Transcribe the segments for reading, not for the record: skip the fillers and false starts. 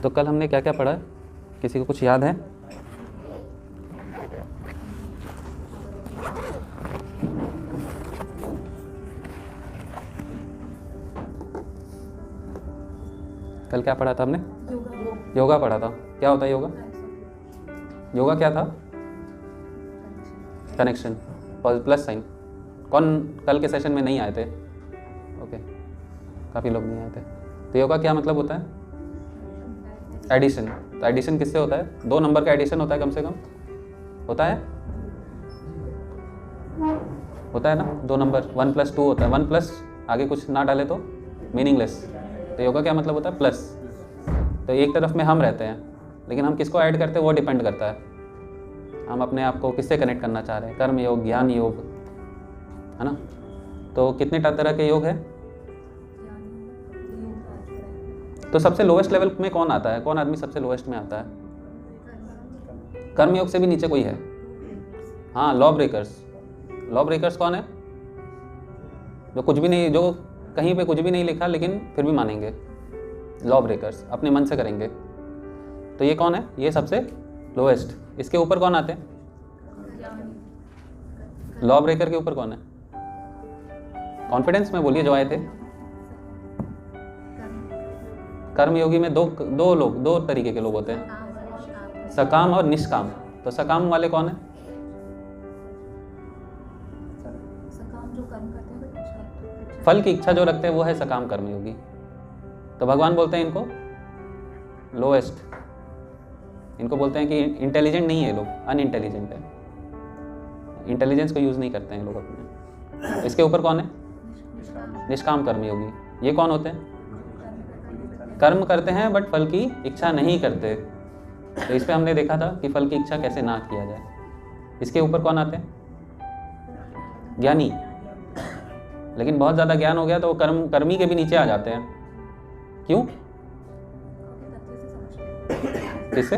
तो कल हमने क्या क्या पढ़ा, किसी को कुछ याद है? कल क्या पढ़ा था हमने? योगा पढ़ा था। क्या होता है योगा? योगा क्या था? Connection, plus sign. कौन कल के सेशन में नहीं आए थे? ओके, काफ़ी लोग नहीं आए थे। तो योगा क्या मतलब होता है? एडिशन। तो एडिशन किससे होता है? 2 नंबर का एडिशन होता है कम से कम, होता है ना? 2 नंबर 1 + 2 होता है। 1 प्लस आगे कुछ ना डाले तो मीनिंगलेस। तो योगा क्या मतलब होता है? प्लस। तो एक तरफ में हम रहते हैं, लेकिन हम किसको ऐड करते हैं वो डिपेंड करता है। हम अपने आप को किससे कनेक्ट करना चाह रहे हैं? कर्म योग, ज्ञान योग, है ना? तो कितने तरह के योग है? तो सबसे लोएस्ट लेवल में कौन आता है? कौन आदमी सबसे लोएस्ट में आता है? कर्म योग से भी नीचे कोई है? हाँ, लॉ ब्रेकर्स। लॉ ब्रेकर्स कौन है? जो कुछ भी नहीं, जो कहीं पे कुछ भी नहीं लिखा लेकिन फिर भी मानेंगे। लॉ ब्रेकर्स अपने मन से करेंगे। तो ये कौन है? ये सबसे लोएस्ट। इसके ऊपर कौन आते हैं? लॉ ब्रेकर के ऊपर कौन है? कॉन्फिडेंस में बोलिए जो आए थे। कर्मयोगी में दो तरीके के लोग होते हैं, सकाम और निष्काम। तो सकाम वाले कौन है? फल की इच्छा जो रखते हैं वो है सकाम कर्मयोगी। तो भगवान बोलते हैं इनको लोएस्ट। इनको बोलते हैं कि इंटेलिजेंट नहीं है लोग, अनइंटेलिजेंट है। इंटेलिजेंस को यूज नहीं करते हैं लोग अपने। इसके ऊपर कौन है? निष्काम कर्मयोगी। ये कौन होते हैं? कर्म करते हैं बट फल की इच्छा नहीं करते। तो इस पे हमने देखा था कि फल की इच्छा कैसे ना किया जाए। इसके ऊपर कौन आते हैं? ज्ञानी। लेकिन बहुत ज़्यादा ज्ञान हो गया तो वो कर्मी के भी नीचे आ जाते हैं। क्यों? किससे?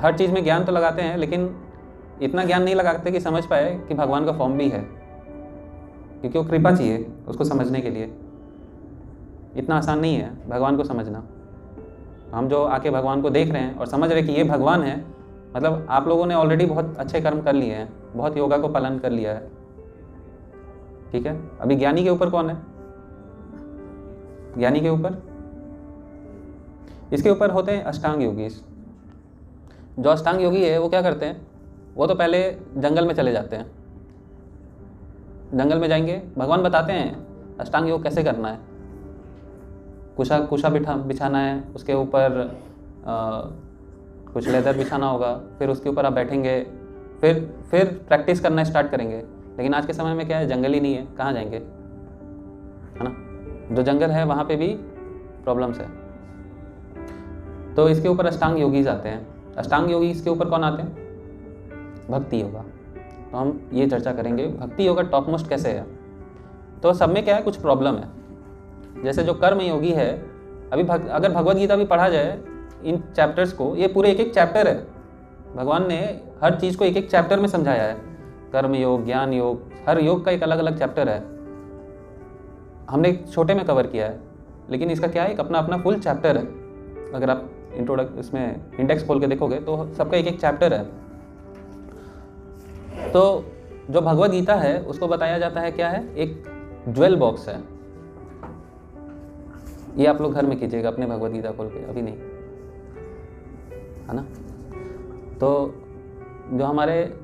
हर चीज़ में ज्ञान तो लगाते हैं, लेकिन इतना ज्ञान नहीं लगाते कि समझ पाए कि भगवान का फॉर्म भी है, क्योंकि वो कृपा चाहिए उसको समझने के लिए। इतना आसान नहीं है भगवान को समझना। हम जो आके भगवान को देख रहे हैं और समझ रहे हैं कि ये भगवान है, मतलब आप लोगों ने ऑलरेडी बहुत अच्छे कर्म कर लिए हैं, बहुत योगा को पालन कर लिया है, ठीक है। अभी ज्ञानी के ऊपर कौन है? ज्ञानी के ऊपर, इसके ऊपर होते हैं अष्टांग योगी। जो अष्टांग योगी है वो क्या करते हैं? वो तो पहले जंगल में चले जाते हैं। जंगल में जाएंगे, भगवान बताते हैं अष्टांग योग कैसे करना है। कुशा बिछाना है, उसके ऊपर कुछ लेदर बिछाना होगा, फिर उसके ऊपर आप बैठेंगे, फिर प्रैक्टिस करना स्टार्ट करेंगे। लेकिन आज के समय में क्या है, जंगल ही नहीं है, कहाँ जाएंगे, है ना। जो जंगल है वहाँ पे भी प्रॉब्लम्स है। तो इसके ऊपर अष्टांग योगीज आते हैं। अष्टांग योगी इसके ऊपर कौन आते हैं? भक्ति योगा। तो हम ये चर्चा करेंगे भक्ति योगा टॉप मोस्ट कैसे है। तो सब में क्या है, कुछ प्रॉब्लम है। जैसे जो कर्म योगी है, अभी अगर भगवद गीता भी पढ़ा जाए इन चैप्टर्स को, ये पूरे एक चैप्टर है। भगवान ने हर चीज़ को एक चैप्टर में समझाया है। कर्म योग, ज्ञान योग, हर योग का एक अलग अलग चैप्टर है। हमने एक छोटे में कवर किया है, लेकिन इसका क्या है, एक अपना अपना फुल चैप्टर है। अगर आप इसमें इंडेक्स खोल के देखोगे तो सबका एक चैप्टर है। तो जो भगवद गीता है उसको बताया जाता है क्या है, एक ज्वेल बॉक्स है। ये आप लोग घर में कीजिएगा अपने भगवद गीता खोल के, अभी नहीं, है ना। तो जो हमारे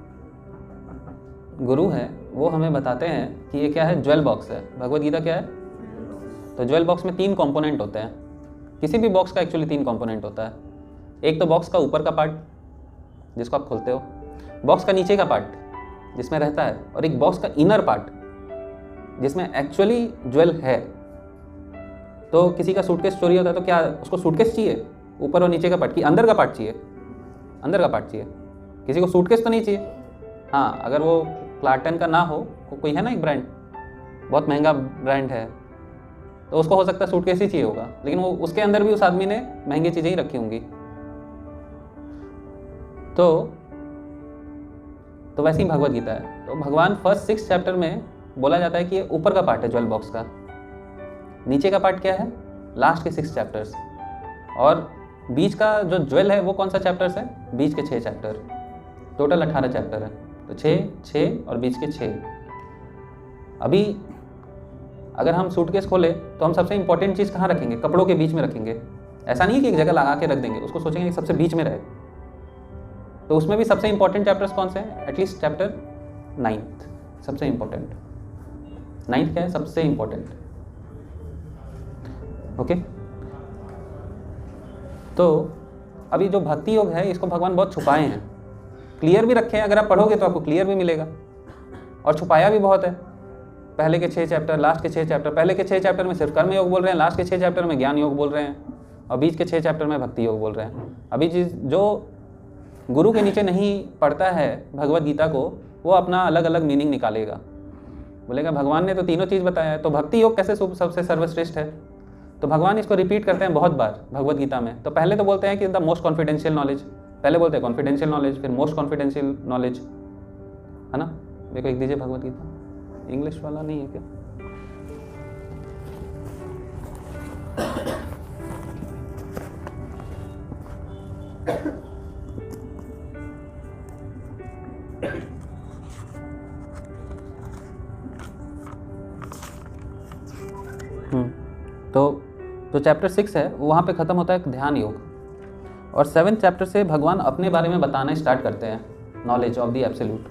गुरु हैं वो हमें बताते हैं कि ये क्या है, ज्वेल बॉक्स है। भगवद गीता क्या है? तो ज्वेल बॉक्स में 3 कंपोनेंट होते हैं। किसी भी बॉक्स का एक्चुअली 3 कंपोनेंट होता है। एक तो बॉक्स का ऊपर का पार्ट जिसको आप खोलते हो, बॉक्स का नीचे का पार्ट जिसमें रहता है, और एक बॉक्स का इनर पार्ट जिसमें एक्चुअली ज्वेल है। तो किसी का सूटकेस चोरी होता है तो क्या उसको सूटकेस चाहिए? ऊपर और नीचे का पार्ट की अंदर का पार्ट चाहिए? अंदर का पार्ट चाहिए। किसी को सूटकेस तो नहीं चाहिए। हाँ, अगर वो क्लार्टन का ना हो, कोई है ना एक ब्रांड, बहुत महंगा ब्रांड है, तो उसको हो सकता है सूटकेस ही चाहिए होगा, लेकिन वो उसके अंदर भी उस आदमी ने महंगी चीज़ें ही रखी होंगी। तो वैसे ही भगवद गीता है। तो भगवान फर्स्ट 6 चैप्टर में बोला जाता है कि ये ऊपर का पार्ट है ज्वेल बॉक्स का। नीचे का पार्ट क्या है? लास्ट के 6 चैप्टर्स, और बीच का जो ज्वेल है वो कौन सा चैप्टर्स है, बीच के 6 चैप्टर, टोटल 18 चैप्टर है, तो 6 और बीच के 6। अभी अगर हम सूटकेस खोले तो हम सबसे इंपॉर्टेंट चीज़ कहाँ रखेंगे, कपड़ों के बीच में रखेंगे। ऐसा नहीं है कि एक जगह लगा के रख देंगे, उसको सोचेंगे कि सबसे बीच में रहे। तो उसमें भी सबसे इंपॉर्टेंट चैप्टर्स कौन से हैं, एटलीस्ट चैप्टर 9th सबसे इंपॉर्टेंट। 9th क्या है, सबसे इंपॉर्टेंट। ओके, तो अभी जो भक्ति योग है इसको भगवान बहुत छुपाए हैं, क्लियर भी रखे हैं। अगर आप पढ़ोगे तो आपको क्लियर भी मिलेगा, और छुपाया भी बहुत है। पहले के 6 चैप्टर, लास्ट के 6 चैप्टर, पहले के 6 चैप्टर में सिर्फ कर्म योग बोल रहे हैं, लास्ट के 6 चैप्टर में ज्ञान योग बोल रहे हैं, और बीच के 6 चैप्टर में भक्ति योग बोल रहे हैं। अभी जो गुरु के नीचे नहीं पढ़ता है भगवत गीता को, वो अपना अलग अलग मीनिंग निकालेगा, बोलेगा भगवान ने तो तीनों चीज़ बताया है, तो भक्ति योग कैसे सबसे सर्वश्रेष्ठ है। तो भगवान इसको रिपीट करते हैं बहुत बार भगवत गीता में। तो पहले तो बोलते हैं कि द मोस्ट कॉन्फिडेंशियल नॉलेज, पहले बोलते हैं कॉन्फिडेंशियल नॉलेज, फिर मोस्ट कॉन्फिडेंशियल नॉलेज, है ना। देखो एक दीजिए भगवत गीता, इंग्लिश वाला नहीं है क्या? तो जो चैप्टर 6 है वहाँ पे ख़त्म होता है ध्यान योग, और 7th चैप्टर से भगवान अपने बारे में बताना स्टार्ट करते हैं, नॉलेज ऑफ द एब्सोल्यूट।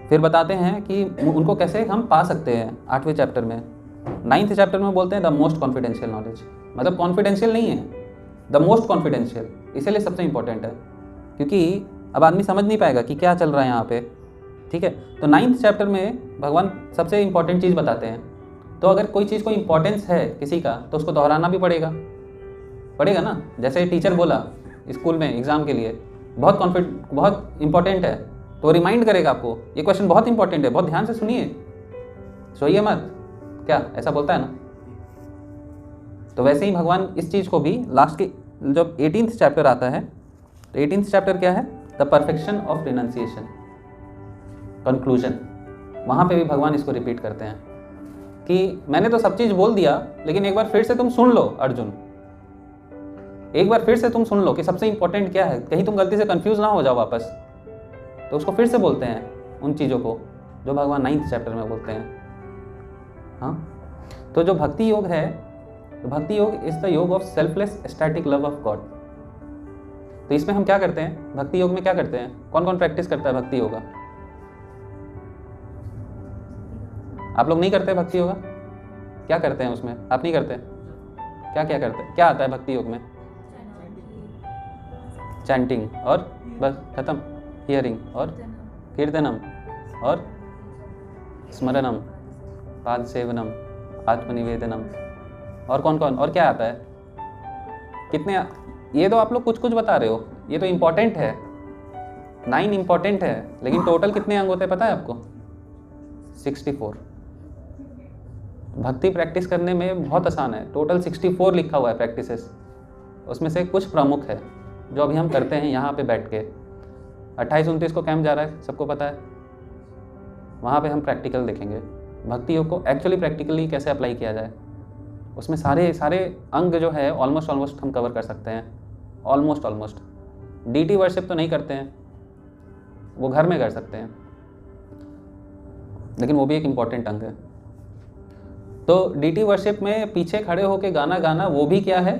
फिर बताते हैं कि उनको कैसे हम पा सकते हैं 8वें चैप्टर में। 9th चैप्टर में बोलते हैं द मोस्ट कॉन्फिडेंशियल नॉलेज, मतलब कॉन्फिडेंशियल नहीं है, द मोस्ट कॉन्फिडेंशियल, इसीलिए सबसे इंपॉर्टेंट है, क्योंकि अब आदमी समझ नहीं पाएगा कि क्या चल रहा है यहाँ पे। ठीक है, तो 9th चैप्टर में भगवान सबसे इंपॉर्टेंट चीज़ बताते हैं। तो अगर कोई चीज़ को इंपॉर्टेंस है किसी का तो उसको दोहराना भी पड़ेगा ना। जैसे टीचर बोला स्कूल में एग्ज़ाम के लिए बहुत इंपॉर्टेंट है, तो रिमाइंड करेगा आपको, ये क्वेश्चन बहुत इंपॉर्टेंट है, बहुत ध्यान से सुनिए, सोइए मत, क्या ऐसा बोलता है ना। तो वैसे ही भगवान इस चीज़ को भी लास्ट के जब 18th चैप्टर आता है, तो 18th चैप्टर क्या है, the perfection of renunciation, conclusion. वहाँ पे भी भगवान इसको रिपीट करते हैं कि मैंने तो सब चीज़ बोल दिया, लेकिन एक बार फिर से तुम सुन लो अर्जुन, एक बार फिर से तुम सुन लो कि सबसे इंपॉर्टेंट क्या है, कहीं तुम गलती से कंफ्यूज ना हो जाओ वापस। तो उसको फिर से बोलते हैं उन चीज़ों को जो भगवान 9th चैप्टर में बोलते हैं। हाँ, तो जो भक्ति योग है, तो भक्ति योग इज द योग of selfless static love of God. तो इसमें हम क्या करते हैं, भक्ति योग में क्या करते हैं, कौन कौन प्रैक्टिस करता है भक्ति योगा? आप लोग नहीं करते भक्ति योगा? क्या करते हैं उसमें? आप नहीं करते? क्या क्या करते हैं? क्या आता है भक्ति योग में? चैंटिंग और बस खत्म, हियरिंग और कीर्तनम और स्मरणम, पाद सेवनम, आत्मनिवेदनम, और कौन कौन, और क्या आता है? कितने? ये तो आप लोग कुछ कुछ बता रहे हो, ये तो इम्पोर्टेंट है, 9 इम्पोर्टेंट है, लेकिन टोटल कितने अंग होते हैं पता है आपको? 64। भक्ति प्रैक्टिस करने में बहुत आसान है, टोटल 64 लिखा हुआ है प्रैक्टिसेस, उसमें से कुछ प्रमुख है जो अभी हम करते हैं यहाँ पे बैठ के। 28-29 को कैंप जा रहा है, सबको पता है, वहाँ पे हम प्रैक्टिकल देखेंगे भक्ति योग को एक्चुअली प्रैक्टिकली कैसे अप्लाई किया जाए। उसमें सारे अंग जो है ऑलमोस्ट हम कवर कर सकते हैं, ऑलमोस्ट। डीटी वर्शिप तो नहीं करते हैं, वो घर में कर सकते हैं, लेकिन वो भी एक इम्पॉर्टेंट अंग है। तो डीटी वर्शिप में पीछे खड़े होकर गाना गाना, वो भी क्या है,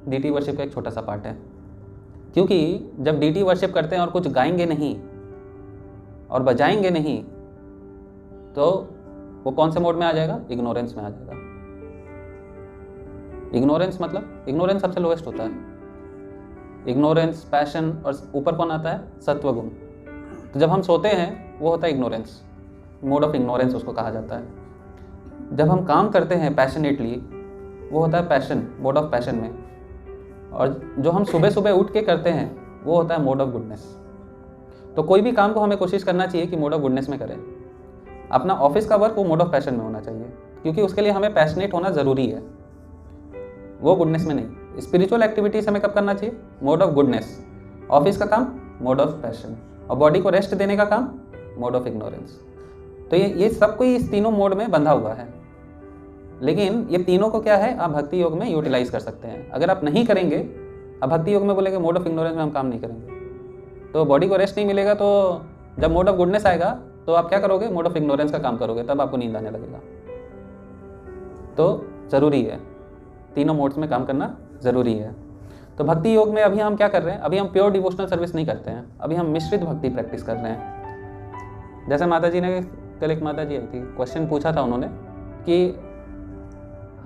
डीटी वर्शिप का एक छोटा सा पार्ट है। क्योंकि जब डीटी वर्शिप करते हैं और कुछ गाएंगे नहीं और बजाएंगे नहीं, तो वो कौन से मोड में आ जाएगा, इग्नोरेंस में आ जाएगा। इग्नोरेंस मतलब, इग्नोरेंस सबसे लोएस्ट होता है, इग्नोरेंस, पैशन, और ऊपर कौन आता है, सत्वगुण। तो जब हम सोते हैं वो होता है इग्नोरेंस, मोड ऑफ इग्नोरेंस उसको कहा जाता है। जब हम काम करते हैं पैशनेटली, वो होता है पैशन, मोड ऑफ पैशन में। और जो हम सुबह सुबह उठ के करते हैं वो होता है मोड ऑफ गुडनेस। तो कोई भी काम को हमें कोशिश करना चाहिए कि मोड ऑफ गुडनेस में करें। अपना ऑफिस का वर्क वो मोड ऑफ पैशन में होना चाहिए, क्योंकि उसके लिए हमें पैशनेट होना ज़रूरी है, वो गुडनेस में नहीं। स्पिरिचुअल एक्टिविटीज हमें कब करना चाहिए, मोड ऑफ गुडनेस। ऑफिस का काम मोड ऑफ पैशन, और बॉडी को रेस्ट देने का काम मोड ऑफ इग्नोरेंस। तो ये सब कोई इस तीनों मोड में बंधा हुआ है। लेकिन ये तीनों को क्या है, आप भक्ति योग में यूटिलाइज कर सकते हैं। अगर आप नहीं करेंगे, अब भक्ति योग में बोलेंगे मोड ऑफ इग्नोरेंस में हम काम नहीं करेंगे, तो बॉडी को रेस्ट नहीं मिलेगा, तो जब मोड ऑफ गुडनेस आएगा तो आप क्या करोगे, मोड ऑफ इग्नोरेंस का काम करोगे, तब आपको नींद आने लगेगा। तो ज़रूरी है, तीनों मोड्स में काम करना ज़रूरी है। तो भक्ति योग में अभी हम क्या कर रहे हैं, अभी हम प्योर डिवोशनल सर्विस नहीं करते हैं, अभी हम मिश्रित भक्ति प्रैक्टिस कर रहे हैं। जैसे माता जी ने, कल एक माता जी आई थी, क्वेश्चन पूछा था उन्होंने कि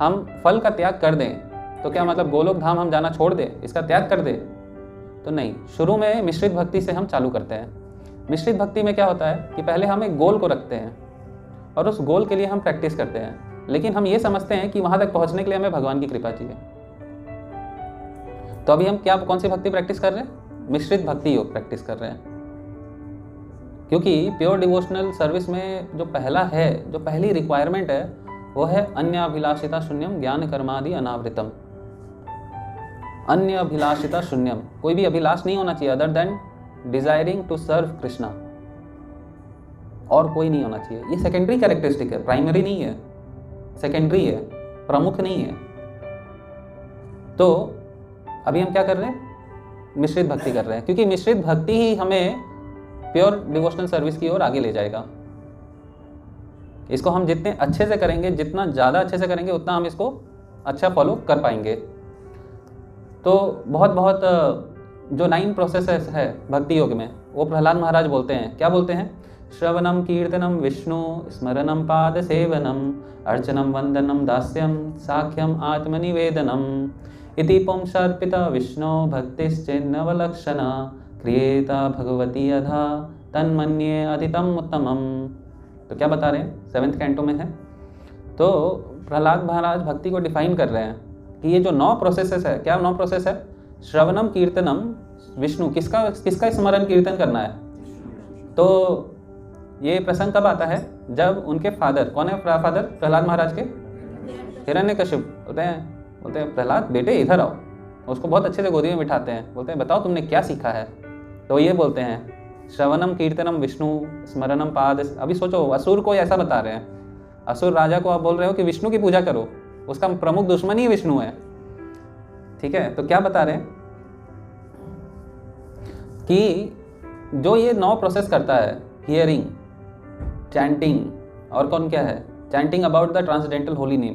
हम फल का त्याग कर दें तो क्या मतलब गोलोक धाम हम जाना छोड़ दें, इसका त्याग कर दें? तो नहीं, शुरू में मिश्रित भक्ति से हम चालू करते हैं। मिश्रित भक्ति में क्या होता है कि पहले हम एक गोल को रखते हैं और उस गोल के लिए हम प्रैक्टिस करते हैं, लेकिन हम ये समझते हैं कि वहाँ तक पहुँचने के लिए हमें भगवान की कृपा चाहिए। तो अभी हम क्या, कौन सी भक्ति प्रैक्टिस कर रहे हैं? मिश्रित भक्ति योग प्रैक्टिस कर रहे हैं, क्योंकि प्योर डिवोशनल सर्विस में जो पहला है, जो पहली रिक्वायरमेंट है, वो है अन्य अभिलाषिता शून्यम ज्ञान कर्मादि अनावृतम। अन्य अभिलाषिता शून्यम, कोई भी अभिलाष नहीं होना चाहिए other than desiring to serve Krishna, और कोई नहीं होना चाहिए। ये सेकेंडरी कैरेक्टरिस्टिक है, प्राइमरी नहीं है, सेकेंडरी है, प्रमुख नहीं है। तो अभी हम क्या कर रहे हैं, मिश्रित भक्ति कर रहे हैं, क्योंकि मिश्रित भक्ति ही हमें प्योर डिवोशनल सर्विस की ओर आगे ले जाएगा। इसको हम जितने अच्छे से करेंगे, जितना ज़्यादा अच्छे से करेंगे, उतना हम इसको अच्छा फॉलो कर पाएंगे। तो बहुत बहुत जो 9 प्रोसेसेस है भक्ति योग में, वो प्रहलाद महाराज बोलते हैं, क्या बोलते हैं? श्रवणम कीर्तनम विष्णु स्मरणम पाद सेवनम अर्चनम वंदनम दास्यम साख्यम आत्मनिवेदनम इति पुंसर्पिता विष्णु भक्तिश्चिन्नवलक्षणा क्रियेता भगवती अधा तन्मन्ये अतितम उत्तमम। तो क्या बता रहे हैं, 7th कैंटो में है। तो प्रहलाद महाराज भक्ति को डिफाइन कर रहे हैं कि ये जो 9 प्रोसेसेस है, क्या 9 प्रोसेस है? श्रवणम कीर्तनम विष्णु, किसका स्मरण कीर्तन करना है? तो ये प्रसंग कब आता है? जब उनके फादर, कौन है फादर प्रहलाद महाराज के? हिरण्यकशिप। बोलते हैं प्रहलाद बेटे इधर आओ, उसको बहुत अच्छे से गोदी में बिठाते हैं, बोलते हैं बताओ तुमने क्या सीखा है? तो ये बोलते हैं श्रवणम कीर्तनम विष्णु स्मरणम पाद। अभी सोचो, असुर को ऐसा बता रहे हैं, असुर राजा को आप बोल रहे हो कि विष्णु की पूजा करो, उसका प्रमुख दुश्मन ही विष्णु है, ठीक है? तो क्या बता रहे हैं कि जो ये 9 प्रोसेस करता है, हियरिंग, चैंटिंग, और कौन क्या है? Chanting about the transcendental holy name.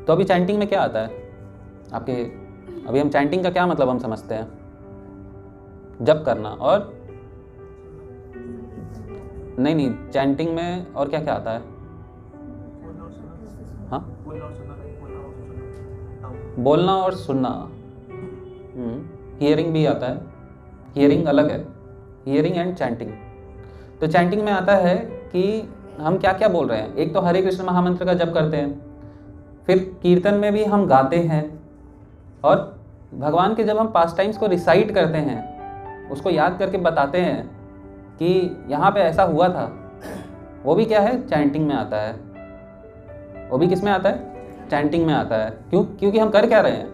तो अभी चैंटिंग में क्या आता है आपके? अभी हम चैंटिंग का क्या मतलब हम समझते हैं? जप करना, और नहीं, चैंटिंग में और क्या क्या आता है? हाँ, बोलना और सुनना। हियरिंग भी आता है, हियरिंग अलग है, हियरिंग एंड चैंटिंग। तो चैंटिंग में आता है कि हम क्या क्या बोल रहे हैं। एक तो हरे कृष्ण महामंत्र का जप करते हैं, फिर कीर्तन में भी हम गाते हैं, और भगवान के जब हम पास टाइम्स को रिसाइट करते हैं, उसको याद करके बताते हैं कि यहाँ पे ऐसा हुआ था, वो भी क्या है? चैंटिंग में आता है। वो भी किस में आता है? चैंटिंग में आता है। क्योंकि हम कर क्या रहे हैं?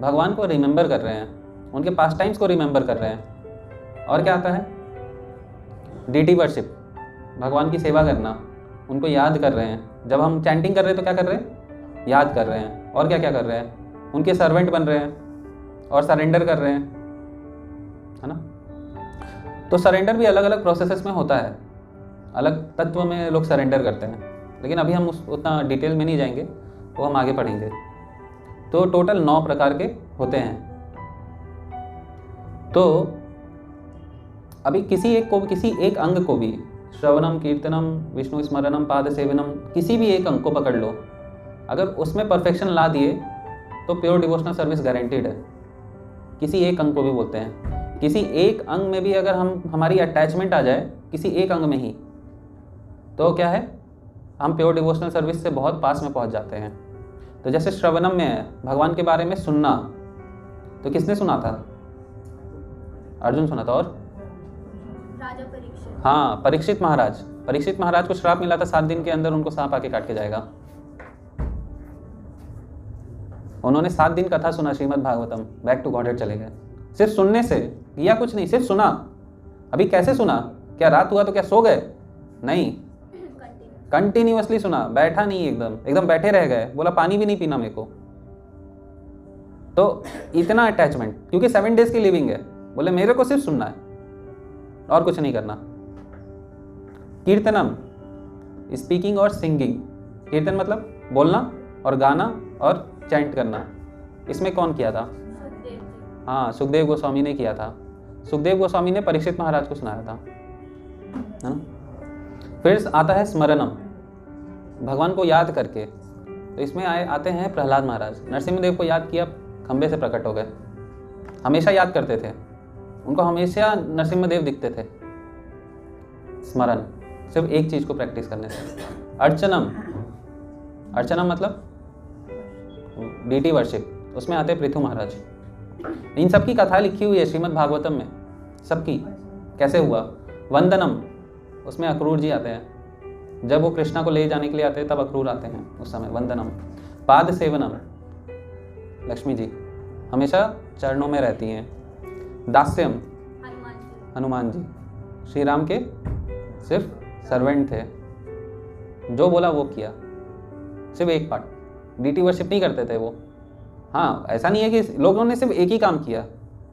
भगवान को रिमेंबर कर रहे हैं, उनके पास टाइम्स को रिमेंबर कर रहे हैं। और क्या आता है? डीटी वर्शिप, भगवान की सेवा करना, उनको याद कर रहे हैं। जब हम चैंटिंग कर रहे हैं तो क्या कर रहे हैं? याद कर रहे हैं। और क्या क्या कर रहे हैं? उनके सर्वेंट बन रहे हैं और सरेंडर कर रहे हैं, है ना? तो सरेंडर भी अलग अलग प्रोसेसेस में होता है, अलग तत्व में लोग सरेंडर करते हैं, लेकिन अभी हम उतना डिटेल में नहीं जाएंगे, वो हम आगे पढ़ेंगे। तो टोटल 9 प्रकार के होते हैं। तो अभी किसी एक अंग को भी, श्रवणम कीर्तनम विष्णु स्मरणम पाद सेवनम, किसी भी एक अंग को पकड़ लो, अगर उसमें परफेक्शन ला दिए तो प्योर डिवोशनल सर्विस गारंटीड है। किसी एक अंग को भी बोलते हैं। किसी एक अंग में भी अगर हमारी अटैचमेंट आ जाए किसी एक अंग में ही, तो क्या है? हम प्योर डिवोशनल सर्विस से बहुत पास में पहुंच जाते हैं। तो जैसे श्रवणम में है भगवान के बारे में सुनना, तो किसने सुना था? अर्जुन सुना था। और राजा परीक्षित। हाँ, परीक्षित महाराज को श्राप मिला था, 7 दिन के अंदर उनको सांप आके काट के जाएगा। उन्होंने 7 दिन कथा सुना Shrimad Bhagavatam, back to Godhead चले गए, सिर्फ सुनने से। किया कुछ नहीं, सिर्फ सुना। अभी कैसे सुना? क्या रात हुआ तो क्या सो गए? नहीं, कंटिन्यूअसली सुना, बैठा नहीं, एकदम एकदम बैठे रह गए, बोला पानी भी नहीं पीना मेरे को। तो इतना अटैचमेंट, क्योंकि 7 डेज की लिविंग है, बोले मेरे को सिर्फ सुनना है और कुछ नहीं करना। कीर्तनम, स्पीकिंग और सिंगिंग। कीर्तन मतलब बोलना और गाना और चैंट करना। इसमें कौन किया था? सुखदेव जी। हाँ, सुखदेव गोस्वामी ने किया था। सुखदेव गोस्वामी ने परीक्षित महाराज को सुनाया था, है ना। फिर आता है स्मरणम, भगवान को याद करके। तो इसमें आते हैं प्रहलाद महाराज। नरसिम्हदेव को याद किया, खंबे से प्रकट हो गए, हमेशा याद करते थे, उनको हमेशा नरसिम्हदेव दिखते थे। स्मरण, सिर्फ एक चीज को प्रैक्टिस करने से। अर्चनम, अर्चनम मतलब डीटी वर्शिप, उसमें आते हैं पृथु महाराज। इन सबकी कथा लिखी हुई है श्रीमद् भागवतम में, सबकी कैसे हुआ। वंदनम, उसमें अक्रूर जी आते हैं, जब वो कृष्णा को ले जाने के लिए आते हैं तब अक्रूर आते हैं उस समय। वंदनम। पाद सेवनम, लक्ष्मी जी हमेशा चरणों में रहती हैं। दास्यम, हनुमान जी। हनुमान जी श्री राम के सिर्फ सर्वेंट थे, जो बोला वो किया, सिर्फ एक पार्ट। डीटी वर्शिप नहीं करते थे वो। हाँ, ऐसा नहीं है कि लोगों ने सिर्फ एक ही काम किया,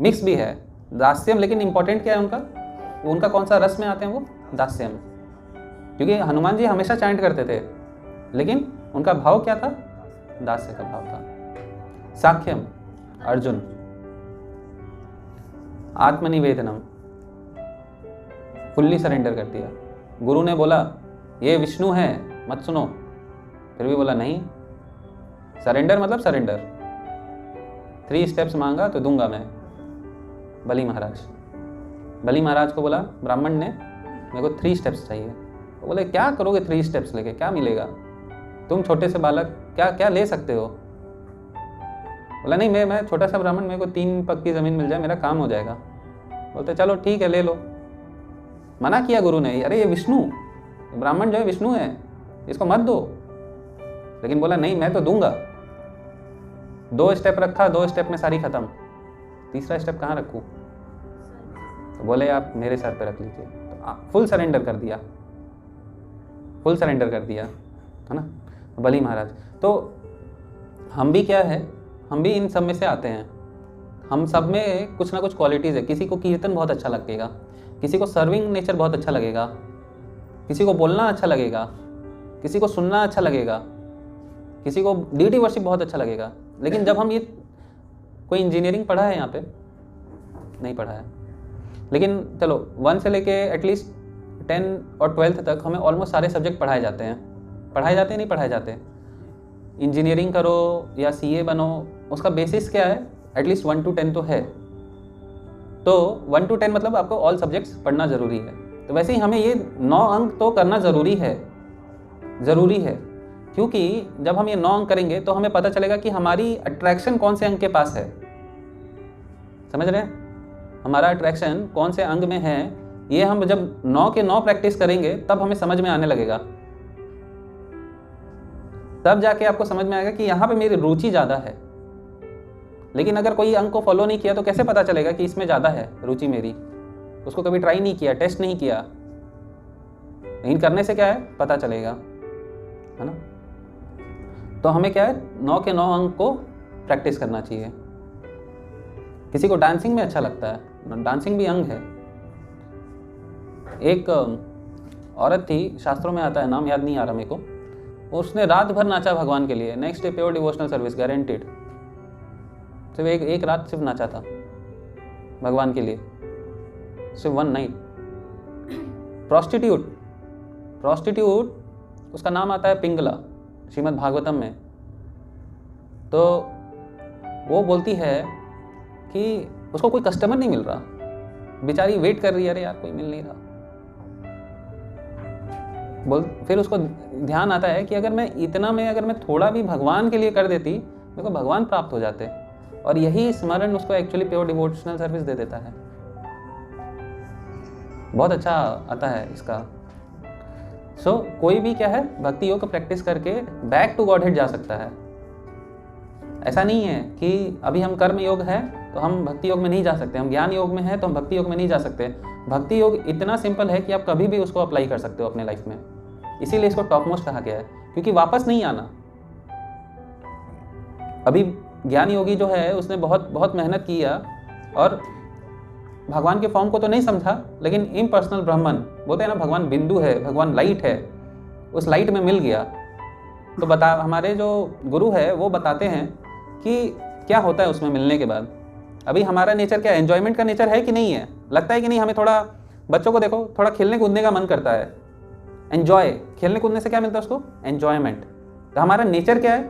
मिक्स भी है दास्यम। लेकिन इंपॉर्टेंट क्या है उनका, वो उनका कौन सा रस में आते हैं, वो दास्यम। क्योंकि हनुमान जी हमेशा चैंट करते थे, लेकिन उनका भाव क्या था, दास्य का भाव था। साख्यम, अर्जुन। आत्मनिवेदनम, फुल्ली सरेंडर कर दिया। गुरु ने बोला ये विष्णु है, मत सुनो, फिर भी बोला नहीं। सरेंडर मतलब सरेंडर। 3 स्टेप्स मांगा तो दूंगा मैं। बलि महाराज, बलि महाराज को बोला ब्राह्मण ने मेरे को 3 स्टेप्स चाहिए। तो बोले क्या करोगे 3 स्टेप्स लेके, क्या मिलेगा, तुम छोटे से बालक क्या क्या ले सकते हो। बोला नहीं, मैं छोटा सा ब्राह्मण, मेरे को 3 पक्की ज़मीन मिल जाए मेरा काम हो जाएगा। बोलते चलो ठीक है ले लो। मना किया गुरु ने, अरे ये विष्णु, ब्राह्मण जो है विष्णु है, इसको मत दो। लेकिन बोला नहीं मैं तो दूंगा। 2 स्टेप रखा, 2 स्टेप में सारी खत्म, तीसरा स्टेप कहाँ रखूँ। तो बोले आप मेरे सर पे रख लीजिए। तो फुल सरेंडर कर दिया, फुल सरेंडर कर दिया, है ना। तो बलि महाराज। तो हम भी क्या है, हम भी इन सब में से आते हैं। हम सब में कुछ ना कुछ क्वालिटीज़ है। किसी को कीर्तन बहुत अच्छा लगेगा, किसी को सर्विंग नेचर बहुत अच्छा लगेगा, किसी को बोलना अच्छा लगेगा, किसी को सुनना अच्छा लगेगा, किसी को डीटी वर्शिप बहुत अच्छा लगेगा। लेकिन जब हम ये, कोई इंजीनियरिंग पढ़ा है यहाँ पे, नहीं पढ़ा है, लेकिन चलो 1 से लेके एटलीस्ट 10 और 12th तक हमें ऑलमोस्ट सारे सब्जेक्ट पढ़ाए जाते हैं। नहीं पढ़ाए जाते। इंजीनियरिंग करो या सीए बनो, उसका बेसिस क्या है, एटलीस्ट 1 to 10 तो है। तो 1 to 10 मतलब आपको ऑल सब्जेक्ट्स पढ़ना ज़रूरी है। तो वैसे ही हमें ये 9 अंक तो करना ज़रूरी है। क्योंकि जब हम ये 9 अंक करेंगे तो हमें पता चलेगा कि हमारी अट्रैक्शन कौन से अंक के पास है। समझ रहे हैं, हमारा अट्रैक्शन कौन से अंग में है, ये हम जब 9 के 9 प्रैक्टिस करेंगे तब हमें समझ में आने लगेगा। तब जाके आपको समझ में आएगा कि यहाँ पे मेरी रुचि ज़्यादा है। लेकिन अगर कोई अंक को फॉलो नहीं किया तो कैसे पता चलेगा कि इसमें ज़्यादा है रुचि मेरी। उसको कभी ट्राई नहीं किया, टेस्ट नहीं किया। लेकिन करने से क्या है, पता चलेगा, है ना। तो हमें क्या है, 9 के 9 अंक को प्रैक्टिस करना चाहिए। किसी को डांसिंग में अच्छा लगता है, डांसिंग भी अंग है। एक औरत थी, शास्त्रों में आता है, नाम याद नहीं आ रहा मेरे को, उसने रात भर नाचा भगवान के लिए। Next day pure devotional service guaranteed. सिर्फ एक रात सिर्फ नाचा था भगवान के लिए, सिर्फ 1 नाइट। प्रोस्टिट्यूट उसका नाम आता है पिंगला श्रीमद् भागवतम में। तो वो बोलती है कि उसको कोई कस्टमर नहीं मिल रहा, बेचारी वेट कर रही है, अरे यार कोई मिल नहीं रहा। फिर उसको ध्यान आता है कि अगर मैं थोड़ा भी भगवान के लिए कर देती, मेरे को भगवान प्राप्त हो जाते। और यही स्मरण उसको एक्चुअली प्योर डिवोशनल सर्विस दे देता है। बहुत अच्छा आता है इसका। कोई भी क्या है, भक्ति योग प्रैक्टिस करके बैक टू गॉडहेड जा सकता है। ऐसा नहीं है कि अभी हम कर्म योग है तो हम भक्ति योग में नहीं जा सकते, हम ज्ञान योग में है तो हम भक्ति योग में नहीं जा सकते। भक्ति योग इतना सिंपल है कि आप कभी भी उसको अप्लाई कर सकते हो अपने लाइफ में। इसीलिए इसको टॉप मोस्ट कहा गया है, क्योंकि वापस नहीं आना। अभी ज्ञान योगी जो है उसने बहुत बहुत मेहनत किया और भगवान के फॉर्म को तो नहीं समझा, लेकिन इम्पर्सनल ब्रह्मन बोलते हैं ना, भगवान बिंदु है, भगवान लाइट है, उस लाइट में मिल गया। तो हमारे जो गुरु है वो बताते हैं कि क्या होता है उसमें मिलने के बाद। अभी हमारा नेचर क्या है, एंजॉयमेंट का नेचर है कि नहीं है? लगता है कि नहीं? हमें थोड़ा, बच्चों को देखो, थोड़ा खेलने कूदने का मन करता है, एंजॉय, खेलने कूदने से क्या मिलता है उसको? एंजॉयमेंट। तो हमारा नेचर क्या है,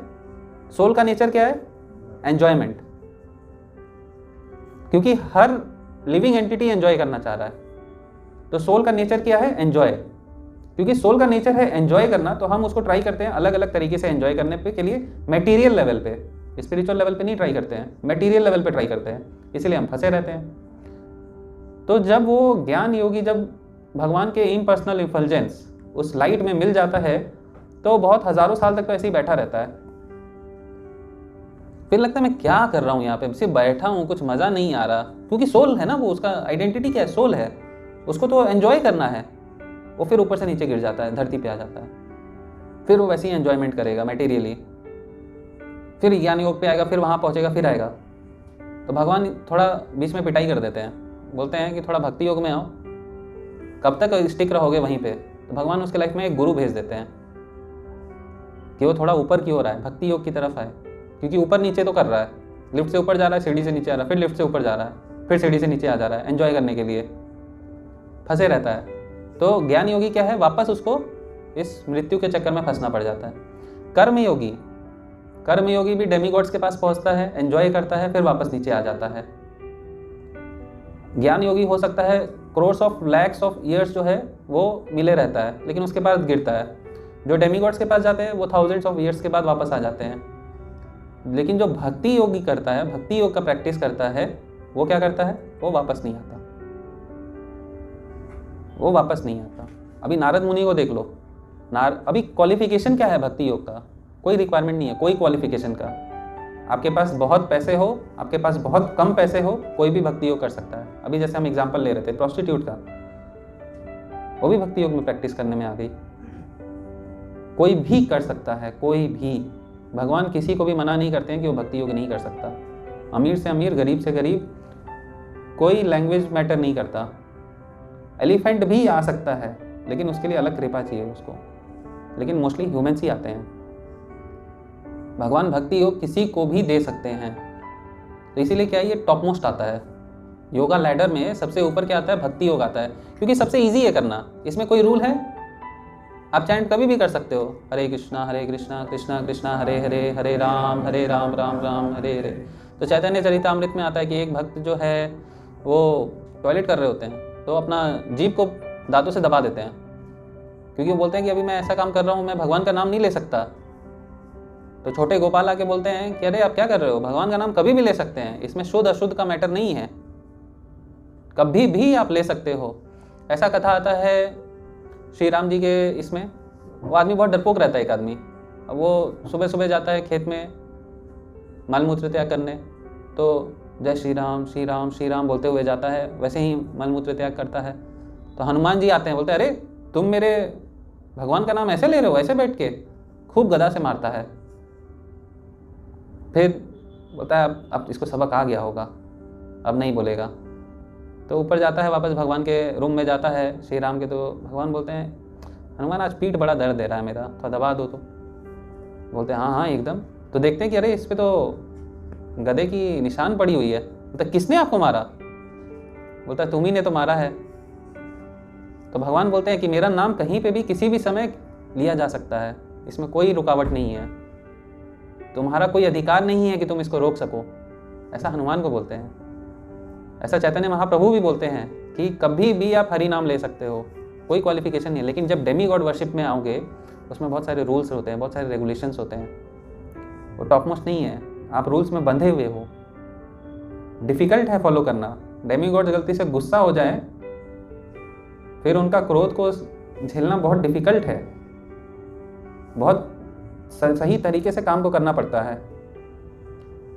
सोल का नेचर क्या है? एंजॉयमेंट। क्योंकि हर लिविंग एंटिटी एंजॉय करना चाह रहा है, तो सोल का नेचर क्या है? एंजॉय। क्योंकि सोल का नेचर है एंजॉय करना, तो हम उसको ट्राई करते हैं अलग अलग तरीके से एंजॉय करने के लिए, मटेरियल लेवल पे, स्पिरिचुअल लेवल पे नहीं ट्राई करते हैं, मटेरियल लेवल पे ट्राई करते हैं, इसीलिए हम फंसे रहते हैं। तो जब वो ज्ञान योगी, जब भगवान के इम्पर्सनल इन्फल्जेंस उस लाइट में मिल जाता है, तो बहुत हजारों साल तक तो ऐसे ही बैठा रहता है। फिर लगता है मैं क्या कर रहा हूँ यहाँ पे, सिर्फ बैठा हूँ, कुछ मज़ा नहीं आ रहा, क्योंकि सोल है ना वो, उसका आइडेंटिटी क्या है? सोल है, उसको तो एंजॉय करना है। वो फिर ऊपर से नीचे गिर जाता है, धरती पे आ जाता है, फिर वो वैसे ही एंजॉयमेंट करेगा मटेरियली, फिर ज्ञान योग पे आएगा, फिर वहाँ पहुँचेगा, फिर आएगा। तो भगवान थोड़ा बीच में पिटाई कर देते हैं, बोलते हैं कि थोड़ा भक्ति योग में आओ, कब तक स्टिक रहोगे वहीं पे? तो भगवान उसके लाइफ में एक गुरु भेज देते हैं कि वो थोड़ा ऊपर की ओर आए, भक्ति योग की तरफ आए, क्योंकि ऊपर नीचे तो कर रहा है, लिफ्ट से ऊपर जा रहा है, सीढ़ी से नीचे आ रहा है, फिर लिफ्ट से ऊपर जा रहा है, फिर सीढ़ी से नीचे आ जा रहा है, एंजॉय करने के लिए फंसे रहता है। तो ज्ञान योगी क्या है, वापस उसको इस मृत्यु के चक्कर में फंसना पड़ जाता है। कर्म योगी भी डेमीगॉड्स के पास पहुंचता है, एंजॉय करता है, फिर वापस नीचे आ जाता है। ज्ञान योगी हो सकता है crores of lakhs of years जो है वो मिले रहता है, लेकिन उसके बाद गिरता है। जो डेमीगॉड्स के पास जाते हैं वो थाउजेंड्स ऑफ ईयर्स के बाद वापस आ जाते हैं। लेकिन जो भक्ति योगी करता है, भक्ति योग का प्रैक्टिस करता है, वो क्या करता है? वो वापस नहीं आता, वो वापस नहीं आता। अभी नारद मुनि को देख लो, अभी क्वालिफिकेशन क्या है भक्ति योग का? कोई रिक्वायरमेंट नहीं है, कोई क्वालिफिकेशन का। आपके पास बहुत पैसे हो, आपके पास बहुत कम पैसे हो, कोई भी भक्ति योग कर सकता है। अभी जैसे हम एग्जांपल ले रहे थे प्रोस्टिट्यूट का, वो भी भक्ति योग में प्रैक्टिस करने में आ गई। कोई भी कर सकता है, कोई भी। भगवान किसी को भी मना नहीं करते हैं कि वो भक्ति योग नहीं कर सकता। अमीर से अमीर, गरीब से गरीब, कोई लैंग्वेज मैटर नहीं करता। एलिफेंट भी आ सकता है, लेकिन उसके लिए अलग कृपा चाहिए उसको, लेकिन मोस्टली ह्यूमंस ही आते हैं। भगवान भक्ति योग किसी को भी दे सकते हैं, तो इसीलिए क्या है, ये टॉप मोस्ट आता है योगा लैडर में। सबसे ऊपर क्या आता है? भक्ति योग आता है, क्योंकि सबसे इजी है करना। इसमें कोई रूल है? आप चैंट कभी भी कर सकते हो, हरे कृष्णा कृष्णा कृष्णा हरे हरे, हरे राम राम राम हरे हरे। तो चैतन्य चरितामृत में आता है कि एक भक्त जो है वो टॉयलेट कर रहे होते हैं, तो अपना जीभ को दांतों से दबा देते हैं, क्योंकि वो बोलते हैं कि अभी मैं ऐसा काम कर रहा हूँ, मैं भगवान का नाम नहीं ले सकता। तो छोटे गोपाल आके बोलते हैं कि अरे आप क्या कर रहे हो, भगवान का नाम कभी भी ले सकते हैं, इसमें शुद्ध अशुद्ध का मैटर नहीं है, कभी भी आप ले सकते हो। ऐसा कथा आता है श्री राम जी के इसमें, वो आदमी बहुत डरपोक रहता है, एक आदमी। अब वो सुबह सुबह जाता है खेत में मलमूत्र त्याग करने, तो जय श्री राम बोलते हुए जाता है, वैसे ही मलमूत्र त्याग करता है। तो हनुमान जी आते हैं, बोलते हैं अरे तुम मेरे भगवान का नाम ऐसे ले रहे हो, ऐसे बैठ के, खूब गदा से मारता है। फिर बोलता है अब इसको सबक आ गया होगा, अब नहीं बोलेगा। तो ऊपर जाता है, वापस भगवान के रूम में जाता है श्री राम के, तो भगवान बोलते हैं हनुमान आज पीठ बड़ा दर्द दे रहा है मेरा, थोड़ा दबा दो। तो बोलते हैं हाँ एकदम। तो देखते हैं कि अरे इस पर तो गधे की निशान पड़ी हुई है। बोलता किसने आपको मारा? बोलता है तुम ही ने तो मारा है। तो भगवान बोलते हैं कि मेरा नाम कहीं पे भी किसी भी समय लिया जा सकता है, इसमें कोई रुकावट नहीं है, तुम्हारा कोई अधिकार नहीं है कि तुम इसको रोक सको। ऐसा हनुमान को बोलते हैं। ऐसा चैतन्य महाप्रभु भी बोलते हैं कि कभी भी आप हरि नाम ले सकते हो, कोई क्वालिफिकेशन नहीं है। लेकिन जब डेमी गॉड वर्शिप में आओगे, उसमें बहुत सारे रूल्स होते हैं, बहुत सारे रेगुलेशंस होते हैं, वो टॉप मोस्ट नहीं है, आप रूल्स में बंधे हुए हो, डिफिकल्ट है फॉलो करना। डेमी गॉड गलती से गुस्सा हो जाए, फिर उनका क्रोध को झेलना बहुत डिफिकल्ट है, बहुत सही तरीके से काम को करना पड़ता है।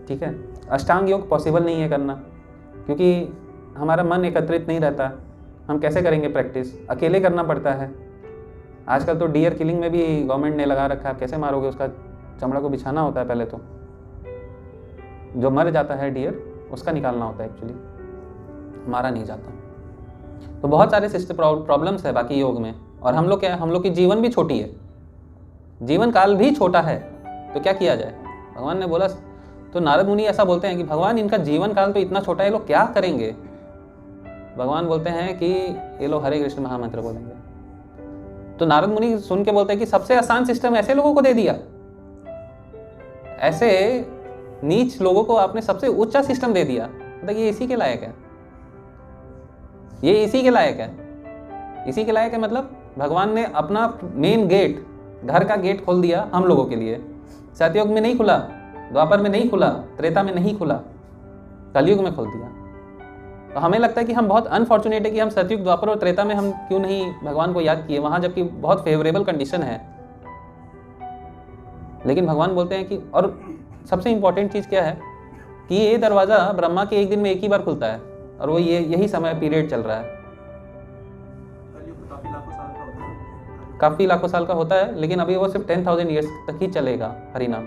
ठीक है, अष्टांग योग पॉसिबल नहीं है करना, क्योंकि हमारा मन एकत्रित नहीं रहता। हम कैसे करेंगे प्रैक्टिस? अकेले करना पड़ता है। आजकल तो डियर किलिंग में भी गवर्नमेंट ने लगा रखा है, आप कैसे मारोगे, उसका चमड़ा को बिछाना होता है पहले तो, जो मर जाता है डियर उसका निकालना होता है एक्चुअली, मारा नहीं जाता। तो बहुत सारे सिस्टम प्रॉब्लम्स है बाकी योग में। और हम लोग क्या है, हम लोग की जीवन भी छोटी है, जीवन काल भी छोटा है, तो क्या किया जाए। भगवान ने बोला, तो नारद मुनि ऐसा बोलते हैं कि भगवान इनका जीवन काल तो इतना छोटा है, ये लोग क्या करेंगे। भगवान बोलते हैं कि ये लोग हरे कृष्ण महामंत्र बोलेंगे। तो नारद मुनि सुन के बोलते हैं कि सबसे आसान सिस्टम ऐसे लोगों को दे दिया, ऐसे नीच लोगों को आपने सबसे ऊंचा सिस्टम दे दिया, मतलब ये इसी के लायक है, ये इसी के लायक है, इसी के लायक है। मतलब भगवान ने अपना मेन गेट, घर का गेट खोल दिया हम लोगों के लिए। सतयुग में नहीं खुला, द्वापर में नहीं खुला, त्रेता में नहीं खुला, कलयुग में खोल दिया। तो हमें लगता है कि हम बहुत अनफॉर्चुनेट है कि हम सतयुग, द्वापर और त्रेता में हम क्यों नहीं भगवान को याद किए वहां, जबकि बहुत फेवरेबल कंडीशन है। लेकिन भगवान बोलते हैं कि, और सबसे इंपॉर्टेंट चीज क्या है कि ये दरवाजा ब्रह्मा के एक दिन में एक ही बार खुलता है, और वो यही समय पीरियड चल रहा है। काफी लाखों साल का होता है, लेकिन अभी वो सिर्फ 10,000 ईयर्स तक ही चलेगा हरिनाम।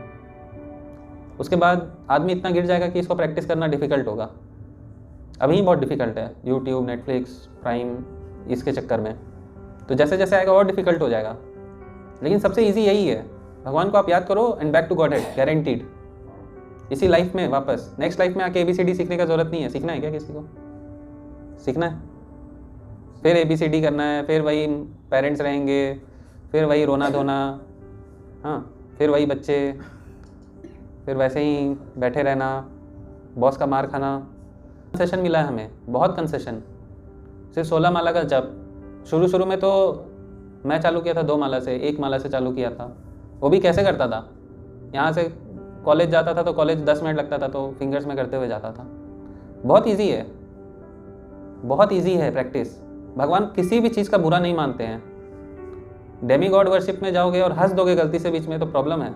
उसके बाद आदमी इतना गिर जाएगा कि इसको प्रैक्टिस करना डिफिकल्ट होगा। अभी बहुत डिफिकल्ट है, यूट्यूब, नेटफ्लिक्स, प्राइम, इसके चक्कर में। तो जैसे जैसे आएगा और डिफिकल्ट हो जाएगा। लेकिन सबसे ईजी यही है, भगवान को आप याद करो and back to Godhead, guaranteed. इसी लाइफ में वापस, नेक्स्ट लाइफ में आके ABCD सीखने का जरूरत नहीं है। सीखना है क्या किसी को? सीखना है, फिर ABCD करना है, फिर वही पेरेंट्स रहेंगे, फिर वही रोना धोना, हाँ, फिर वही बच्चे, फिर वैसे ही बैठे रहना, बॉस का मार खाना। कंसेशन मिला है हमें, बहुत कंसेशन। सिर्फ 16 माला का जप, शुरू में तो मैं चालू किया था 2 माला से, 1 माला से चालू किया था। वो भी कैसे करता था, यहाँ से कॉलेज जाता था तो कॉलेज 10 मिनट लगता था, तो फिंगर्स में करते हुए जाता था। बहुत ईजी है, बहुत ईजी है प्रैक्टिस। भगवान किसी भी चीज़ का बुरा नहीं मानते हैं। डेमी गॉड वर्शिप में जाओगे और हंस दोगे गलती से बीच में तो प्रॉब्लम है।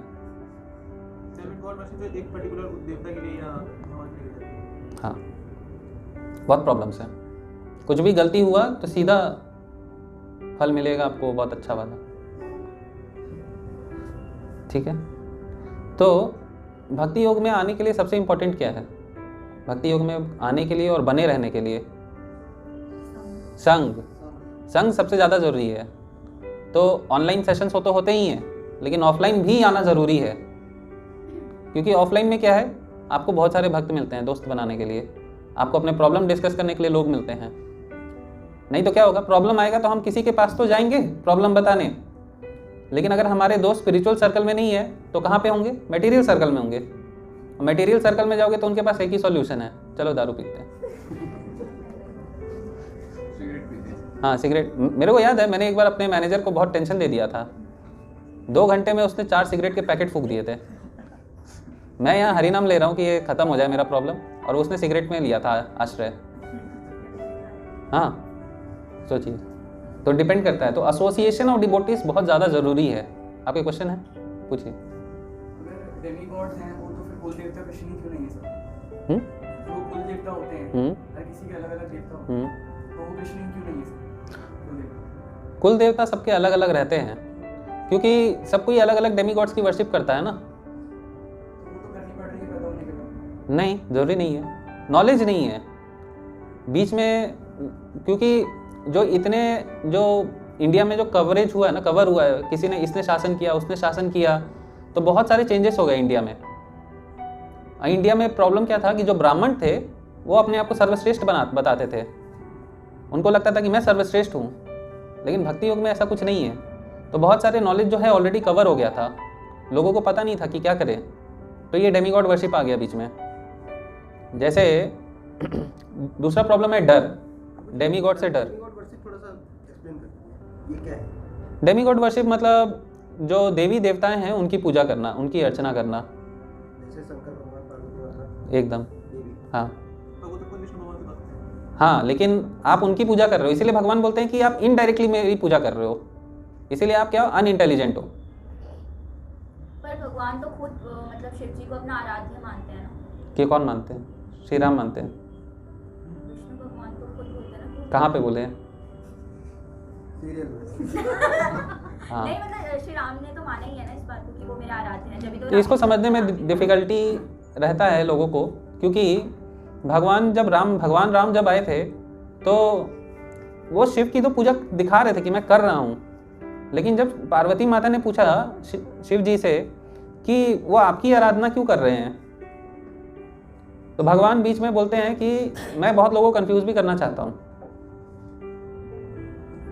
एक पर्टिकुलर देवता के लिए या भगवान के लिए, हाँ, बहुत प्रॉब्लम्स हैं। कुछ भी गलती हुआ तो सीधा फल मिलेगा आपको, बहुत अच्छा वाला। ठीक है, तो भक्ति योग में आने के लिए सबसे इंपॉर्टेंट क्या है? भक्ति योग में आने के लिए और बने रहने के लिए संग सबसे ज़्यादा ज़रूरी है। तो ऑनलाइन सेशंस तो होते ही हैं, लेकिन ऑफलाइन भी आना ज़रूरी है। क्योंकि ऑफलाइन में क्या है, आपको बहुत सारे भक्त मिलते हैं दोस्त बनाने के लिए, आपको अपने प्रॉब्लम डिस्कस करने के लिए लोग मिलते हैं। नहीं तो क्या होगा, प्रॉब्लम आएगा तो हम किसी के पास तो जाएंगे प्रॉब्लम बताने, लेकिन अगर हमारे दोस्त स्पिरिचुअल सर्कल में नहीं है तो कहाँ पे होंगे? मटेरियल सर्कल में होंगे। मटेरियल सर्कल में जाओगे तो उनके पास एक ही सॉल्यूशन है, चलो दारू पीते हैं। हाँ, सिगरेट। मेरे को याद है, मैंने एक बार अपने मैनेजर को बहुत टेंशन दे दिया था। 2 घंटे में उसने 4 सिगरेट के पैकेट फूंक दिए थे। मैं यहाँ हरिनाम ले रहा हूँ कि ये खत्म हो जाए मेरा प्रॉब्लम, और उसने सिगरेट में लिया था आश्रय। हाँ, सोचिए, तो डिपेंड करता है। तो एसोसिएशन ऑफ डिवोटीज बहुत ज़्यादा ज़रूरी है। आपके क्वेश्चन है, पूछिए। अगर डेमीगॉड्स हैं वो तो फिर कुल देवता कृष्ण क्यों नहीं है सर? जो कुल देवता होते हैं, हर किसी के अलग अलग देवता होते हैं, तो वो कृष्ण क्यों नहीं है सर? कुल देवता सबके अलग अलग रहते हैं, क्योंकि सब कोई अलग अलग डेमीगॉड्स की वर्शिप करता है ना। तो वो तो करनी पड़ रही है पैदा होने के बाद। नहीं, जरूरी नहीं है, नॉलेज नहीं है बीच में। क्योंकि जो इंडिया में जो कवरेज हुआ है ना, कवर हुआ है, किसी ने, इसने शासन किया, उसने शासन किया, तो बहुत सारे चेंजेस हो गए इंडिया में। इंडिया में प्रॉब्लम क्या था कि जो ब्राह्मण थे वो अपने आप को सर्वश्रेष्ठ बताते थे, उनको लगता था कि मैं सर्वश्रेष्ठ हूँ। लेकिन भक्ति योग में ऐसा कुछ नहीं है। तो बहुत सारे नॉलेज जो है ऑलरेडी कवर हो गया था, लोगों को पता नहीं था कि क्या करें, तो ये डेमीगॉड वर्शिप आ गया बीच में। जैसे दूसरा प्रॉब्लम है डर, डेमीगॉड से डर। डेमीगॉड वर्शिप मतलब जो देवी देवताएं हैं उनकी पूजा करना, उनकी अर्चना करना। जैसे शंकर भगवान, पार्वती माता, एकदम, देवी। हाँ तो वो तो विष्णु भगवान की बात है। हाँ, लेकिन आप उनकी पूजा कर रहे हो, इसीलिए भगवान बोलते हैं कि आप इनडायरेक्टली मेरी पूजा कर रहे हो, इसीलिए आप क्या अनइंटेलिजेंट हो। पर भगवान तो खुद मतलब शिव जी को अपना आराध्य मानते हैं ना। कि कौन मानते हैं? श्री राम मानते हैं। विष्णु भगवान तो खुद बोलते हैं ना। कहाँ पे बोले हैं? हाँ, नहीं मतलब श्री राम ने तो माना ही है ना इस बात को कि वो मेरा आराध्य है, जब तो इसको समझने में डिफ़िकल्टी रहता है लोगों को, क्योंकि भगवान राम जब आए थे तो वो शिव की तो पूजा दिखा रहे थे कि मैं कर रहा हूँ, लेकिन जब पार्वती माता ने पूछा शिव जी से कि वो आपकी आराधना क्यों कर रहे हैं, तो भगवान बीच में बोलते हैं कि मैं बहुत लोगों को कंफ्यूज भी करना चाहता हूँ,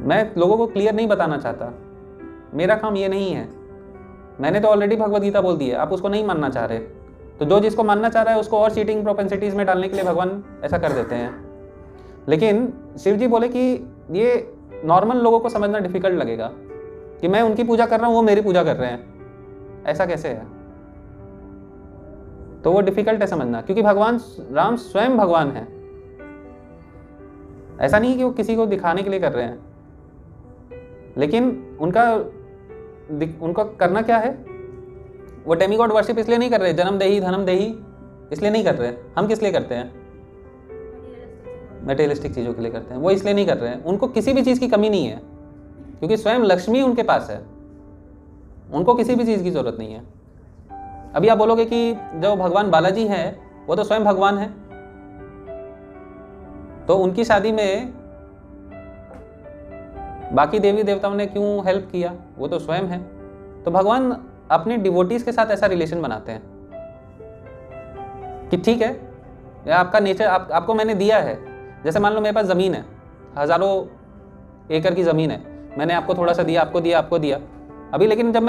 मैं लोगों को क्लियर नहीं बताना चाहता, मेरा काम ये नहीं है। मैंने तो ऑलरेडी भगवद गीता बोल दी है, आप उसको नहीं मानना चाह रहे, तो जो जिसको मानना चाह रहा है उसको और चीटिंग प्रोपेंसिटीज में डालने के लिए भगवान ऐसा कर देते हैं। लेकिन शिव जी बोले कि ये नॉर्मल लोगों को समझना डिफिकल्ट लगेगा कि मैं उनकी पूजा कर रहा हूँ, वो मेरी पूजा कर रहे हैं, ऐसा कैसे है। तो वो डिफिकल्ट है समझना, क्योंकि भगवान राम स्वयं भगवान है, ऐसा नहीं कि वो किसी को दिखाने के लिए कर रहे हैं। लेकिन उनका करना क्या है, वो डेमीगॉड वर्शिप इसलिए नहीं कर रहे, जन्म देही धनम देही इसलिए नहीं कर रहे। हम किस लिए करते हैं? मटेरियलिस्टिक चीज़ों के लिए करते हैं। वो इसलिए नहीं कर रहे हैं, उनको किसी भी चीज़ की कमी नहीं है, क्योंकि स्वयं लक्ष्मी उनके पास है, उनको किसी भी चीज़ की जरूरत नहीं है। अभी आप बोलोगे कि जो भगवान बालाजी हैं वो तो स्वयं भगवान है, तो उनकी शादी में बाकी देवी देवताओं ने क्यों हेल्प किया? वो तो स्वयं है। तो भगवान अपने डिवोटीज के साथ ऐसा रिलेशन बनाते हैं कि ठीक है, आपका नेचर आपको मैंने दिया है। जैसे मान लो मेरे पास ज़मीन है, हज़ारों एकड़ की ज़मीन है, मैंने आपको थोड़ा सा दिया, आपको दिया अभी, लेकिन जब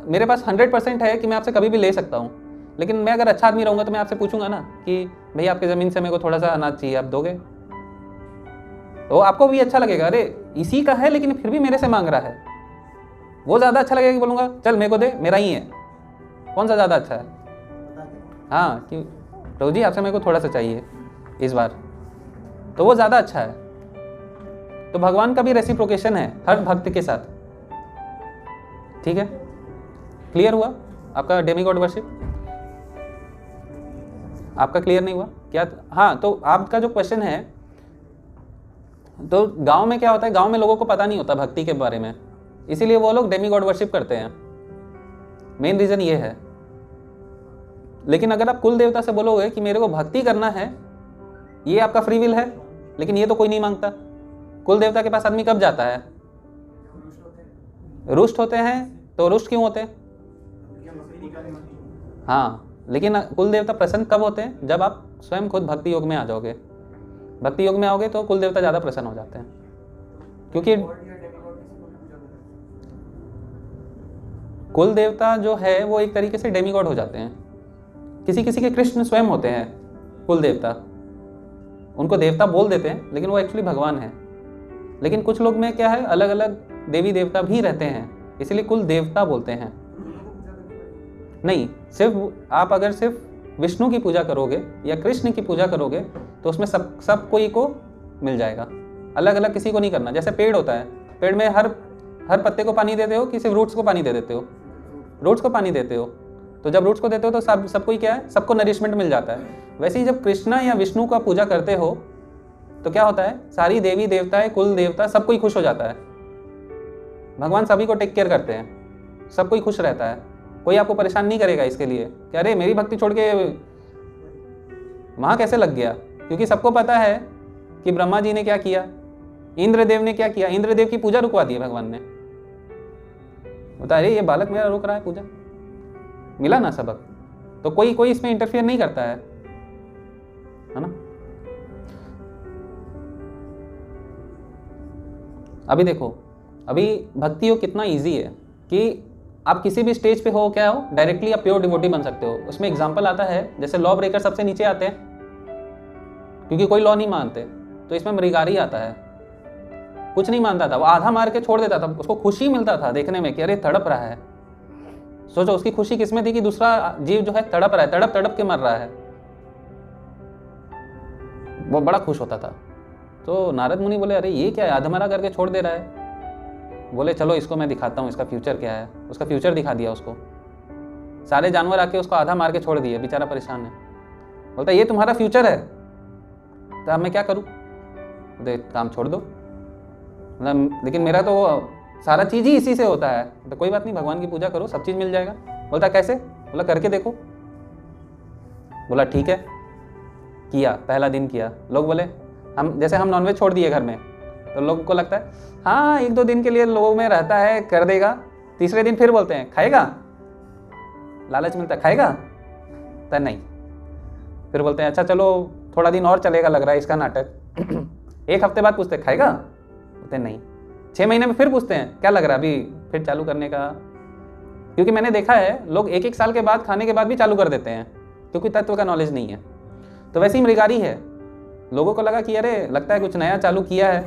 मेरे पास 100% है कि मैं आपसे कभी भी ले सकता हूँ, लेकिन मैं अगर अच्छा आदमी रहूँगा तो मैं आपसे पूछूंगा ना कि भैया आपकी ज़मीन से मेरे को थोड़ा सा अनाज चाहिए, आप दोगे? तो आपको भी अच्छा लगेगा, अरे इसी का है लेकिन फिर भी मेरे से मांग रहा है। वो ज़्यादा अच्छा लगेगा कि बोलूँगा चल मेरे को दे, मेरा ही है। कौन सा ज़्यादा अच्छा है? हाँ, कि प्रभु जी आपसे मेरे को थोड़ा सा चाहिए इस बार, तो वो ज़्यादा अच्छा है। तो भगवान का भी रेसिप्रोकेशन है हर भक्त के साथ। ठीक है, क्लियर हुआ आपका डेमीगॉड वर्शिप? आपका क्लियर नहीं हुआ क्या? हाँ, तो आपका जो क्वेश्चन है, तो गांव में क्या होता है, गांव में लोगों को पता नहीं होता भक्ति के बारे में, इसीलिए वो लोग डेमीगॉड वर्शिप करते हैं। मेन रीज़न ये है। लेकिन अगर आप कुल देवता से बोलोगे कि मेरे को भक्ति करना है, ये आपका फ्री विल है, लेकिन ये तो कोई नहीं मांगता। कुल देवता के पास आदमी कब जाता है? रुष्ट होते हैं। तो रुष्ट क्यों होते हैं? हाँ, लेकिन कुल देवता प्रसन्न कब होते हैं? जब आप स्वयं खुद भक्ति योग में आ जाओगे। भक्ति योग में आओगे तो कुल देवता ज़्यादा प्रसन्न हो जाते हैं, क्योंकि कुल देवता जो है वो एक तरीके से डेमीगॉड हो जाते हैं। किसी किसी के कृष्ण स्वयं होते हैं कुल देवता, उनको देवता बोल देते हैं लेकिन वो एक्चुअली भगवान है। लेकिन कुछ लोग में क्या है, अलग अलग देवी देवता भी रहते हैं, इसलिए कुल देवता बोलते हैं। नहीं, सिर्फ आप अगर सिर्फ विष्णु की पूजा करोगे या कृष्ण की पूजा करोगे तो उसमें सब कोई को मिल जाएगा, अलग अलग किसी को नहीं करना। जैसे पेड़ होता है, पेड़ में हर पत्ते को पानी देते हो कि सिर्फ रूट्स को पानी दे देते हो? रूट्स को पानी देते हो, तो जब रूट्स को देते हो तो सब कोई क्या है, सबको नरिशमेंट मिल जाता है। वैसे ही जब कृष्णा या विष्णु का पूजा करते हो तो क्या होता है, सारी देवी देवताएं, कुल देवता, सब कोई खुश हो जाता है। भगवान सभी को टेक केयर करते हैं, सब कोई खुश रहता है, कोई आपको परेशान नहीं करेगा इसके लिए कि अरे मेरी भक्ति छोड़ के वहाँ कैसे लग गया। क्योंकि सबको पता है कि ब्रह्मा जी ने क्या किया, इंद्रदेव ने क्या किया, इंद्रदेव की पूजा रुकवा दी भगवान ने। बता अरे ये बालक मेरा रुक रहा है पूजा, मिला ना सबक। तो कोई इसमें इंटरफियर नहीं करता है ना। अभी देखो, अभी भक्ति योग कितना इजी है कि आप किसी भी स्टेज पे हो, क्या हो, डायरेक्टली आप प्योर डिवोटी बन सकते हो। उसमें एग्जांपल आता है, जैसे लॉ ब्रेकर सबसे नीचे आते हैं क्योंकि कोई लॉ नहीं मानते, तो इसमें मृगारी आता है, कुछ नहीं मानता था, वो आधा मार के छोड़ देता था, उसको खुशी मिलता था देखने में कि अरे तड़प रहा है। सोचो उसकी खुशी किसमें थी कि दूसरा जीव जो है तड़प रहा है, तड़प तड़प के मर रहा है, वो बड़ा खुश होता था। तो नारद मुनि बोले अरे ये क्या है, आधा मरा करके छोड़ दे रहा है। बोले चलो इसको मैं दिखाता हूँ इसका फ्यूचर क्या है। उसका फ्यूचर दिखा दिया उसको, सारे जानवर आके उसको आधा मार के छोड़ दिए, बेचारा परेशान है। बोलता ये तुम्हारा फ्यूचर है, तो अब मैं क्या करूँ? बोलते काम छोड़ दो, मतलब लेकिन मेरा तो सारा चीज़ ही इसी से होता है। तो कोई बात नहीं, भगवान की पूजा करो, सब चीज़ मिल जाएगा। बोलता कैसे? बोला करके देखो। बोला ठीक है, किया, पहला दिन किया। लोग बोले हम जैसे हम नॉनवेज छोड़ दिए घर में, तो लोगों को लगता है हाँ 1-2 दिन के लिए लोगों में रहता है, कर देगा। तीसरे दिन फिर बोलते हैं खाएगा, लालच मिलता है, खाएगा तो नहीं। फिर बोलते हैं अच्छा चलो थोड़ा दिन और चलेगा, लग रहा है इसका नाटक। 1 हफ्ते बाद पूछते हैं खाएगा, बोलते हैं नहीं। 6 महीने में फिर पूछते हैं क्या लग रहा है, अभी फिर चालू करने का। क्योंकि मैंने देखा है लोग 1-1 साल के बाद खाने के बाद भी चालू कर देते हैं, क्योंकि तत्व का नॉलेज नहीं है। तो वैसे ही मृगारी है, लोगों को लगा कि अरे लगता है कुछ नया चालू किया है,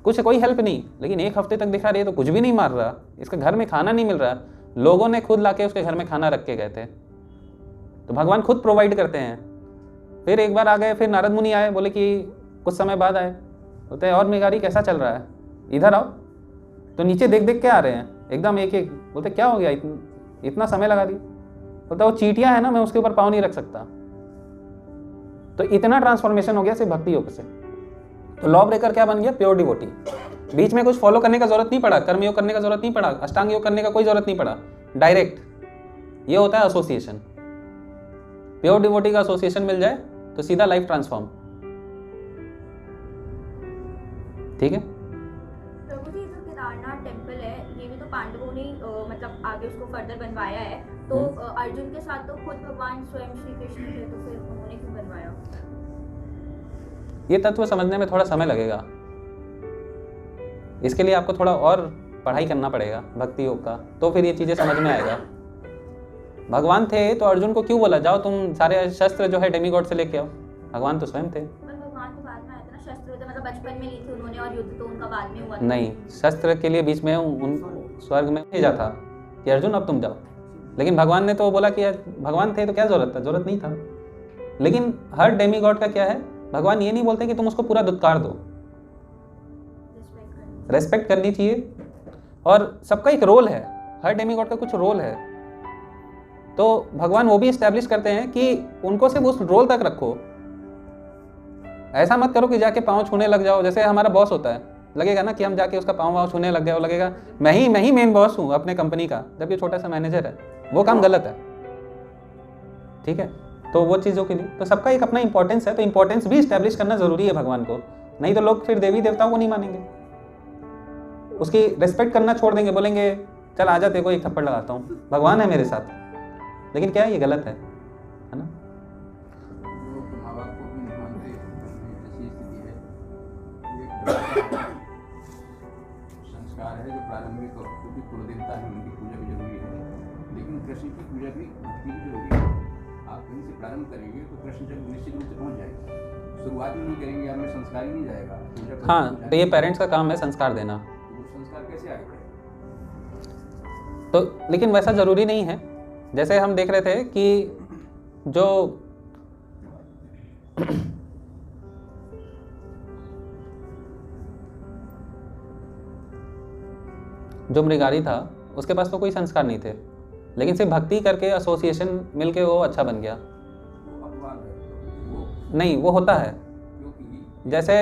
कुछ कोई हेल्प नहीं, लेकिन 1 हफ्ते तक दिखा रही है तो कुछ भी नहीं मार रहा, इसके घर में खाना नहीं मिल रहा। लोगों ने खुद लाके उसके घर में खाना रख के गए थे। तो भगवान खुद प्रोवाइड करते हैं। फिर एक बार आ गए, फिर नारद मुनि आए, बोले कि कुछ समय बाद आए, बोलते हैं और मृगारी कैसा चल रहा है, इधर आओ। तो नीचे देख देख के आ रहे हैं एकदम एक एक। बोलते क्या हो गया, इतना समय लगा दी? बोलता वो चींटियां है ना, मैं उसके ऊपर पाँव नहीं रख सकता। तो इतना ट्रांसफॉर्मेशन हो गया सिर्फ भक्ति योग से। तो लॉ ब्रेकर क्या बन गया? Pure devotee. बीच में कुछ फॉलो करने का जरूरत नहीं पड़ा, कर्म योग करने का जरूरत नहीं पड़ा, अष्टांग योग करने का कोई जरूरत नहीं पड़ा, डायरेक्ट। ये होता है एसोसिएशन। प्योर डिवोटी का एसोसिएशन मिल जाए तो सीधा लाइफ ट्रांसफॉर्म। ठीक है। प्रभु जी, जो केदारनाथ टेम्पल है ये भी तो पांडवों ने मतलब आगे उसको फर्दर बनवाया है। तो अर्जुन के साथ तो खुद भगवान स्वयं श्री कृष्ण थे, तो फिर उन्होंने क्यों बनवाया? ये तत्व समझने में थोड़ा समय लगेगा। इसके लिए आपको थोड़ा और पढ़ाई करना पड़ेगा भक्ति योग का, तो फिर ये चीजें समझ में आएगा। भगवान थे तो अर्जुन को क्यों बोला जाओ तुम सारे शस्त्र जो है डेमीगॉड से लेके आओ? भगवान तो स्वयं थे। भगवान तो बाद में आए थे ना, शस्त्र तो मतलब बचपन में ली थी उन्होंने, और युद्ध तो उनका बाद में हुआ था। नहीं, शस्त्र के लिए बीच में उन स्वर्ग में भेजा था कि अर्जुन अब तुम जाओ। लेकिन भगवान ने तो बोला कि भगवान थे तो क्या जरूरत था? जरूरत नहीं था। लेकिन हर डेमीगॉड का क्या है, भगवान ये नहीं बोलते कि तुम उसको पूरा दुत्कार दो, रेस्पेक्ट करनी चाहिए। और सबका एक रोल है, हर डेमीगॉड का कुछ रोल है। तो भगवान वो भी एस्टैब्लिश करते हैं कि उनको सिर्फ उस रोल तक रखो। ऐसा मत करो कि जाके पाँव छूने लग जाओ। जैसे हमारा बॉस होता है, लगेगा ना कि हम जाके उसका पाँव छूने लग गए, वो लगेगा मैं ही मेन बॉस हूँ अपने कंपनी का, जब ये छोटा सा मैनेजर है। वो काम गलत है। ठीक है, तो वो चीज़ों के लिए तो सबका एक अपना इंपॉर्टेंस है। तो इंपॉर्टेंस भी इस्टेब्लिश करना जरूरी है भगवान को, नहीं तो लोग फिर देवी देवताओं को नहीं मानेंगे, उसकी रेस्पेक्ट करना छोड़ देंगे, बोलेंगे चल आजा तेरे को एक थप्पड़ लगाता हूँ, भगवान है मेरे साथ। लेकिन क्या है, ये गलत है ना। माँ बाप को भी नहीं मानते, ऐसी स्थिति है। संस्कार है जो प्रारंभिक, क्योंकि कुलदेवता है उनकी पूजा भी जरूरी है, लेकिन कृष्ण की पूजा भी भक्ति भी जरूरी है। आप कहीं से प्रारंभ करेंगे तो कृष्ण जब निश्चित रूप से पहुँच जाएगा। शुरुआत ही नहीं करेंगे, आप में संस्कार ही नहीं जाएगा। हाँ, तो ये पेरेंट्स का काम है संस्कार देना। तो संस्कार कैसे आगे बढ़ेगा? तो लेकिन वैसा ज़रूरी नहीं है। जैसे हम देख रहे थे कि जो मृगारी था उसके पास तो कोई संस्कार नहीं थे, लेकिन सिर्फ भक्ति करके एसोसिएशन मिलके वो अच्छा बन गया। नहीं, वो होता है। जैसे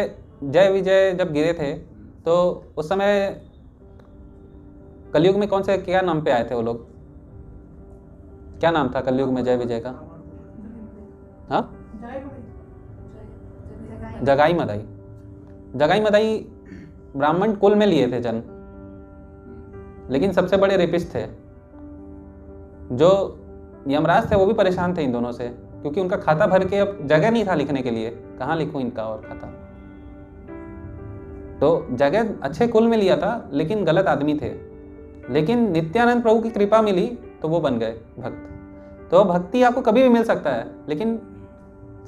जय विजय जब गिरे थे तो उस समय कलयुग में कौन से क्या नाम पे आए थे वो लोग? क्या नाम था कलयुग में जय विजय का? हाँ, जगाई मदाई। जगाई मदाई ब्राह्मण कुल में लिए थे जन्म, लेकिन सबसे बड़े रेपिस्ट थे। जो यमराज थे वो भी परेशान थे इन दोनों से, क्योंकि उनका खाता भर के अब जगह नहीं था लिखने के लिए, कहाँ लिखूं इनका और खाता। तो जगह अच्छे कुल में लिया था, लेकिन गलत आदमी थे। लेकिन नित्यानंद प्रभु की कृपा मिली तो वो बन गए भक्त। तो भक्ति आपको कभी भी मिल सकता है, लेकिन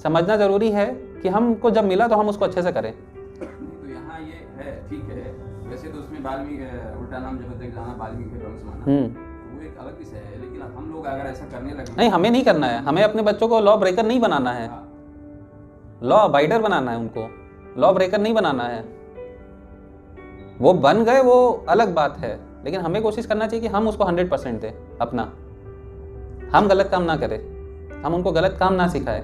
समझना जरूरी है कि हमको जब मिला तो हम उसको अच्छे से करें। तो यहाँ ये है, ठीक है, वैसे तो उसमें वाल्मीकि उल्टा नाम जब तक जाना वाल्मीकि ब्रह्म समाना, वो एक अलग विषय है। लेकिन हम लोग अगर ऐसा करने लगे, नहीं, हमें नहीं करना है। हमें अपने बच्चों को लॉ ब्रेकर नहीं बनाना है, लॉ अबाइडर बनाना है उनको, लॉ ब्रेकर नहीं बनाना है। वो बन गए वो अलग बात है, लेकिन हमें कोशिश करना चाहिए कि हम उसको 100% दें अपना। हम गलत काम ना करें, हम उनको गलत काम ना सिखाएं।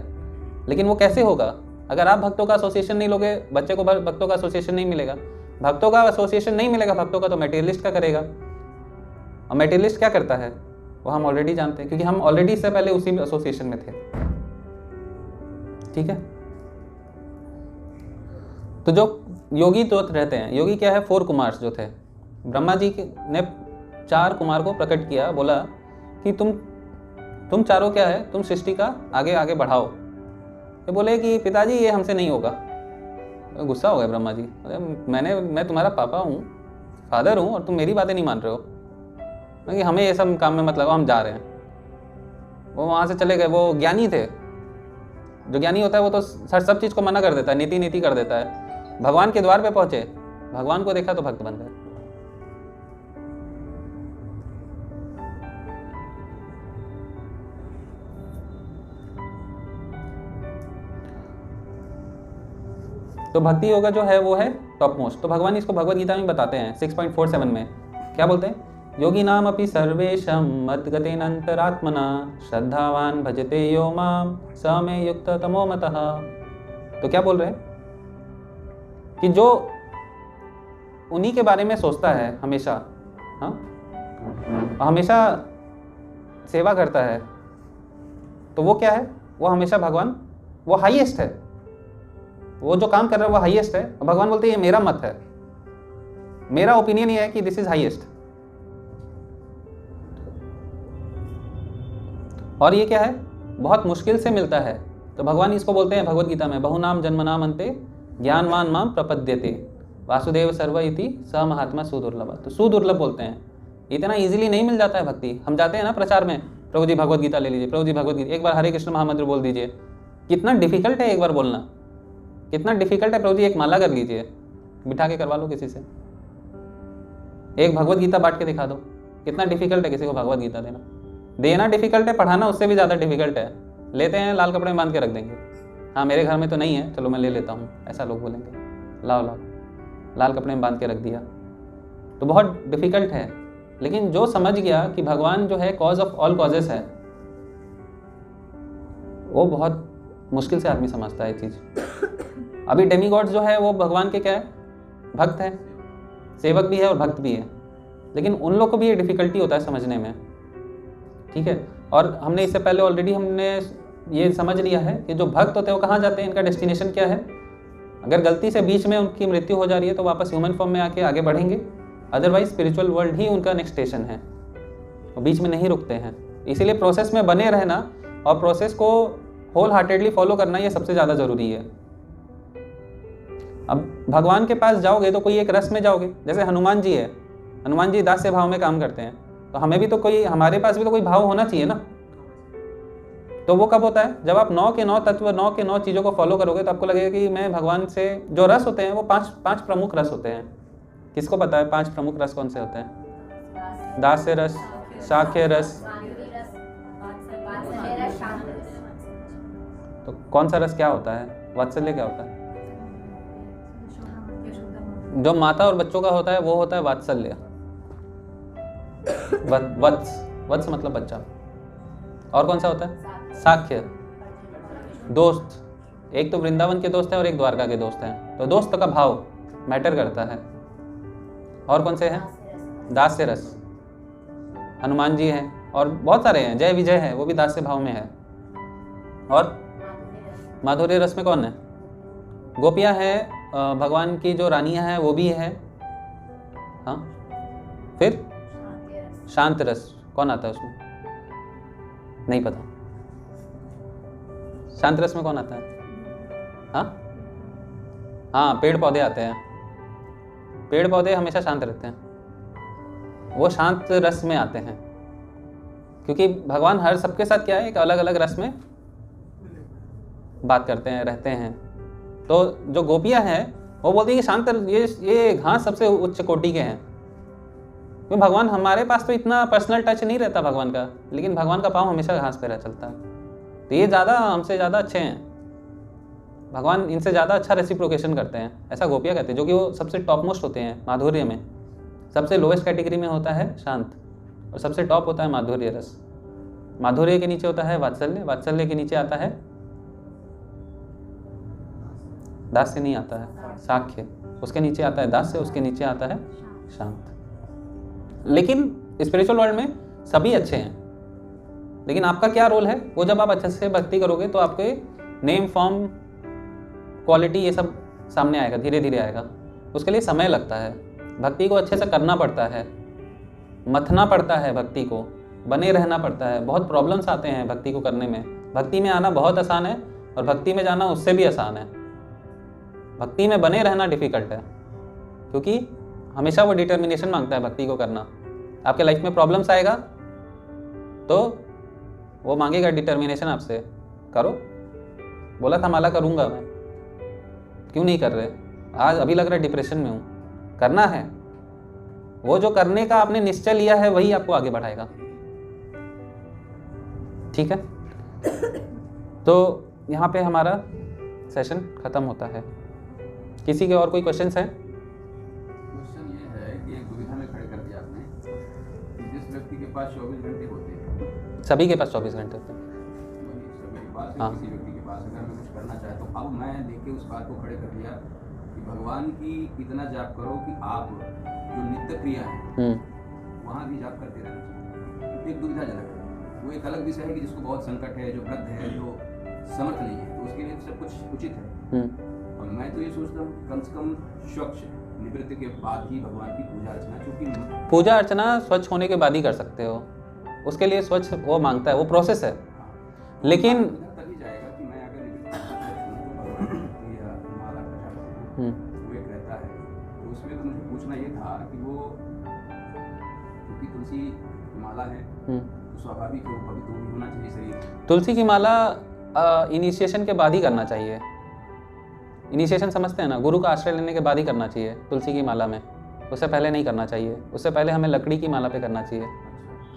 लेकिन वो कैसे होगा? अगर आप भक्तों का एसोसिएशन नहीं लोगे, बच्चे को भक्तों का एसोसिएशन नहीं मिलेगा, भक्तों का एसोसिएशन नहीं मिलेगा, भक्तों का तो मटेरियलिस्ट का करेगा। और मटेरियलिस्ट क्या करता है वो हम ऑलरेडी जानते हैं, क्योंकि हम ऑलरेडी इससे पहले उसी एसोसिएशन में थे। ठीक है, तो जो योगी तो रहते हैं, योगी क्या है, 4 कुमार जो थे, ब्रह्मा जी ने 4 कुमार को प्रकट किया, बोला कि तुम चारों क्या है, तुम सृष्टि का आगे आगे बढ़ाओ। ये बोले कि पिताजी ये हमसे नहीं होगा। गुस्सा हो गया ब्रह्मा जी, मैं तुम्हारा पापा हूँ, फादर हूँ, और तुम मेरी बातें नहीं मान रहे हो, कि हमें ये सब काम में मत लगाओ, हम जा रहे हैं। वो वहाँ से चले गए। वो ज्ञानी थे, जो ज्ञानी होता है वो तो सब चीज़ को मना कर देता है, नीति कर देता है। भगवान के द्वार पे पहुंचे, भगवान को देखा तो भक्त बन गए। तो भक्ति योगा जो है वो है टॉप मोस्ट। तो भगवान इसको भगवद गीता में बताते हैं 6.47 में, क्या बोलते हैं, योगी नाम अपि सर्वेशम मद्गतेन अंतरात्मना श्रद्धावान भजते यो माम स मे युक्त तमो मतः। तो क्या बोल रहे हैं कि जो उन्हीं के बारे में सोचता है हमेशा, हाँ, हमेशा सेवा करता है, तो वो क्या है, वो हमेशा भगवान, वो हाईएस्ट है, वो जो काम कर रहा है वो हाईएस्ट है। और भगवान बोलते हैं ये मेरा मत है, मेरा ओपिनियन ये है कि दिस इज हाईएस्ट। और ये क्या है, बहुत मुश्किल से मिलता है। तो भगवान इसको बोलते हैं भगवद गीता में, बहुनाम जन्मनाम अन्ते ज्ञानवान माम प्रपद्यते वासुदेव सर्व इति स महात्मा सुदुर्लभ। तो सुदुर्लभ बोलते हैं, इतना इजीली नहीं मिल जाता है भक्ति। हम जाते हैं ना प्रचार में, प्रभु जी भगवद गीता ले लीजिए, प्रभु जी भगवद गीता, एक बार हरे कृष्ण महामंत्र बोल दीजिए। कितना डिफिकल्ट है एक बार बोलना, कितना डिफिकल्ट है। प्रभु जी एक माला कर लीजिए, बिठा के करवा लो किसी से, एक भगवद गीता बांट के दिखा दो। कितना डिफिकल्ट है किसी को भगवद गीता देना डिफिकल्ट है, पढ़ाना उससे भी ज़्यादा डिफिकल्ट है। लेते हैं लाल कपड़े में बांध के रख देंगे, हाँ मेरे घर में तो नहीं है, चलो मैं ले लेता हूँ, ऐसा लोग बोलेंगे। लाओ लाल कपड़े में बांध के रख दिया, तो बहुत डिफिकल्ट है। लेकिन जो समझ गया कि भगवान जो है कॉज ऑफ ऑल कॉजेस है, वो बहुत मुश्किल से आदमी समझता है ये चीज़। अभी डेमीगॉड्स जो है वो भगवान के क्या है, भक्त है, सेवक भी है और भक्त भी है, लेकिन उन लोग को भी ये डिफिकल्टी होता है समझने में। ठीक है, और हमने इससे पहले ऑलरेडी हमने ये समझ लिया है कि जो भक्त होते हैं वो कहाँ जाते हैं, इनका डेस्टिनेशन क्या है। अगर गलती से बीच में उनकी मृत्यु हो जा रही है तो वापस ह्यूमन फॉर्म में आके आगे बढ़ेंगे, अदरवाइज स्पिरिचुअल वर्ल्ड ही उनका नेक्स्ट स्टेशन है, और बीच में नहीं रुकते हैं। इसीलिए प्रोसेस में बने रहना और प्रोसेस को होल हार्टेडली फॉलो करना, ये सबसे ज़्यादा ज़रूरी है। अब भगवान के पास जाओगे तो कोई एक रस में जाओगे, जैसे हनुमान जी है, हनुमान जी दास्य भाव में काम करते हैं, तो हमें भी तो कोई, हमारे पास भी तो कोई भाव होना चाहिए ना। तो वो कब होता है, जब आप 9 के 9 तत्व, 9 के 9 चीज़ों को फॉलो करोगे तो आपको लगेगा कि मैं भगवान से, जो रस होते हैं वो 5 प्रमुख रस होते हैं। किसको पता है 5 प्रमुख रस कौन से होते हैं? दास्य रस, साख्य रस, तो कौन सा रस क्या होता है, वात्सल्य क्या होता है? जो माता और बच्चों का होता है वो होता है वात्सल्य। वत्स मतलब बच्चा। और कौन सा होता है? साख्य, दोस्त। एक तो वृंदावन के दोस्त हैं और एक द्वारका के दोस्त हैं, तो दोस्त का भाव मैटर करता है। और कौन से हैं? दास्य रस, हनुमान जी हैं और बहुत सारे हैं, जय विजय है वो भी दास्य भाव में है। और माधुर्य रस में कौन है? गोपियां हैं, भगवान की जो रानियां हैं वो भी है। हाँ, फिर शांत रस कौन आता है उसमें? नहीं पता। शांत रस में कौन आता है? हाँ, पेड़ पौधे आते हैं। पेड़ पौधे हमेशा शांत रहते हैं, वो शांत रस में आते हैं, क्योंकि भगवान हर सबके साथ क्या है, एक अलग अलग रस में बात करते हैं, रहते हैं। तो जो गोपियां हैं वो बोलती है कि शांत, ये घास सबसे उच्च कोटि के हैं, क्योंकि भगवान, हमारे पास तो इतना पर्सनल टच नहीं रहता भगवान का, लेकिन भगवान का पाँव हमेशा घास पे रह चलता है। तो ये ज़्यादा हमसे ज़्यादा अच्छे हैं, भगवान इनसे ज़्यादा अच्छा रेसिप्रोकेशन करते हैं, ऐसा गोपियाँ कहते हैं, जो कि वो सबसे टॉप मोस्ट होते हैं माधुर्य में। सबसे लोएस्ट कैटेगरी में होता है शांत, और सबसे टॉप होता है माधुर्य रस। माधुर्य के नीचे होता है वात्सल्य, वात्सल्य के नीचे आता है दास्य, नहीं आता है साख्य, उसके नीचे आता है दास्य, उसके नीचे आता है शांत। लेकिन स्पिरिचुअल वर्ल्ड में सभी अच्छे हैं, लेकिन आपका क्या रोल है वो जब आप अच्छे से भक्ति करोगे तो आपके नेम, फॉर्म, क्वालिटी ये सब सामने आएगा, धीरे धीरे आएगा। उसके लिए समय लगता है, भक्ति को अच्छे से करना पड़ता है, मथना पड़ता है, भक्ति को बने रहना पड़ता है। बहुत प्रॉब्लम्स आते हैं भक्ति को करने में। भक्ति में आना बहुत आसान है और भक्ति में जाना उससे भी आसान है। भक्ति में बने रहना डिफ़िकल्ट है, क्योंकि हमेशा वो डिटर्मिनेशन मांगता है भक्ति को करना। आपके लाइफ में प्रॉब्लम्स आएगा तो वो मांगेगा डिटर्मिनेशन आपसे, करो। बोला था माला करूँगा मैं, क्यों नहीं कर रहे? आज अभी लग रहा है डिप्रेशन में हूँ, करना है। वो जो करने का आपने निश्चय लिया है वही आपको आगे बढ़ाएगा। ठीक है, तो यहाँ पे हमारा सेशन खत्म होता है। किसी के और कोई क्वेश्चंस हैं? क्वेश्चन ये है कि एक दुविधा में खड़े कर दिया आपने कि जिस व्यक्ति के पास 24 घंटे होते हैं, सभी के पास 24 घंटे होते हैं। सभी के पास, हाँ। किसी व्यक्ति के पास अगर मैं कुछ करना चाहे तो अब मैं देख के उस बात को खड़े कर दिया कि भगवान की इतना जाप करो कि आप जो नित्य क्रिया है वहाँ भी जाप करते रहना चाहिए। एक दुविधाजनक है, वो एक अलग विषय है कि जिसको बहुत संकट है, जो वृद्ध है, जो समर्थ नहीं है, तो उसके लिए सब कुछ उचित है। और मैं तो ये सोचता हूँ कि कम से कम स्वच्छ निवृत्ति के बाद ही भगवान की पूजा अर्चना, क्योंकि पूजा अर्चना स्वच्छ होने के बाद ही कर सकते हो। उसके लिए स्वच्छ वो मांगता है, वो प्रोसेस है। लेकिन तभी जाएगा कि मैं अगर माला का जाप करूं, वो एक रहता है। तो उसमें तो मुझे पूछना ये था कि वो क्योंकि तुलसी की माला है तो स्वाभाविक है, पवित्र भी होना चाहिए शरीर। तुलसी की माला इनिशिएशन के बाद ही करना चाहिए। इनिशिएशन समझते हैं ना, गुरु का आश्रय लेने के बाद ही करना चाहिए तुलसी की माला में, उससे पहले नहीं करना चाहिए। उससे पहले हमें लकड़ी की माला पे करना चाहिए।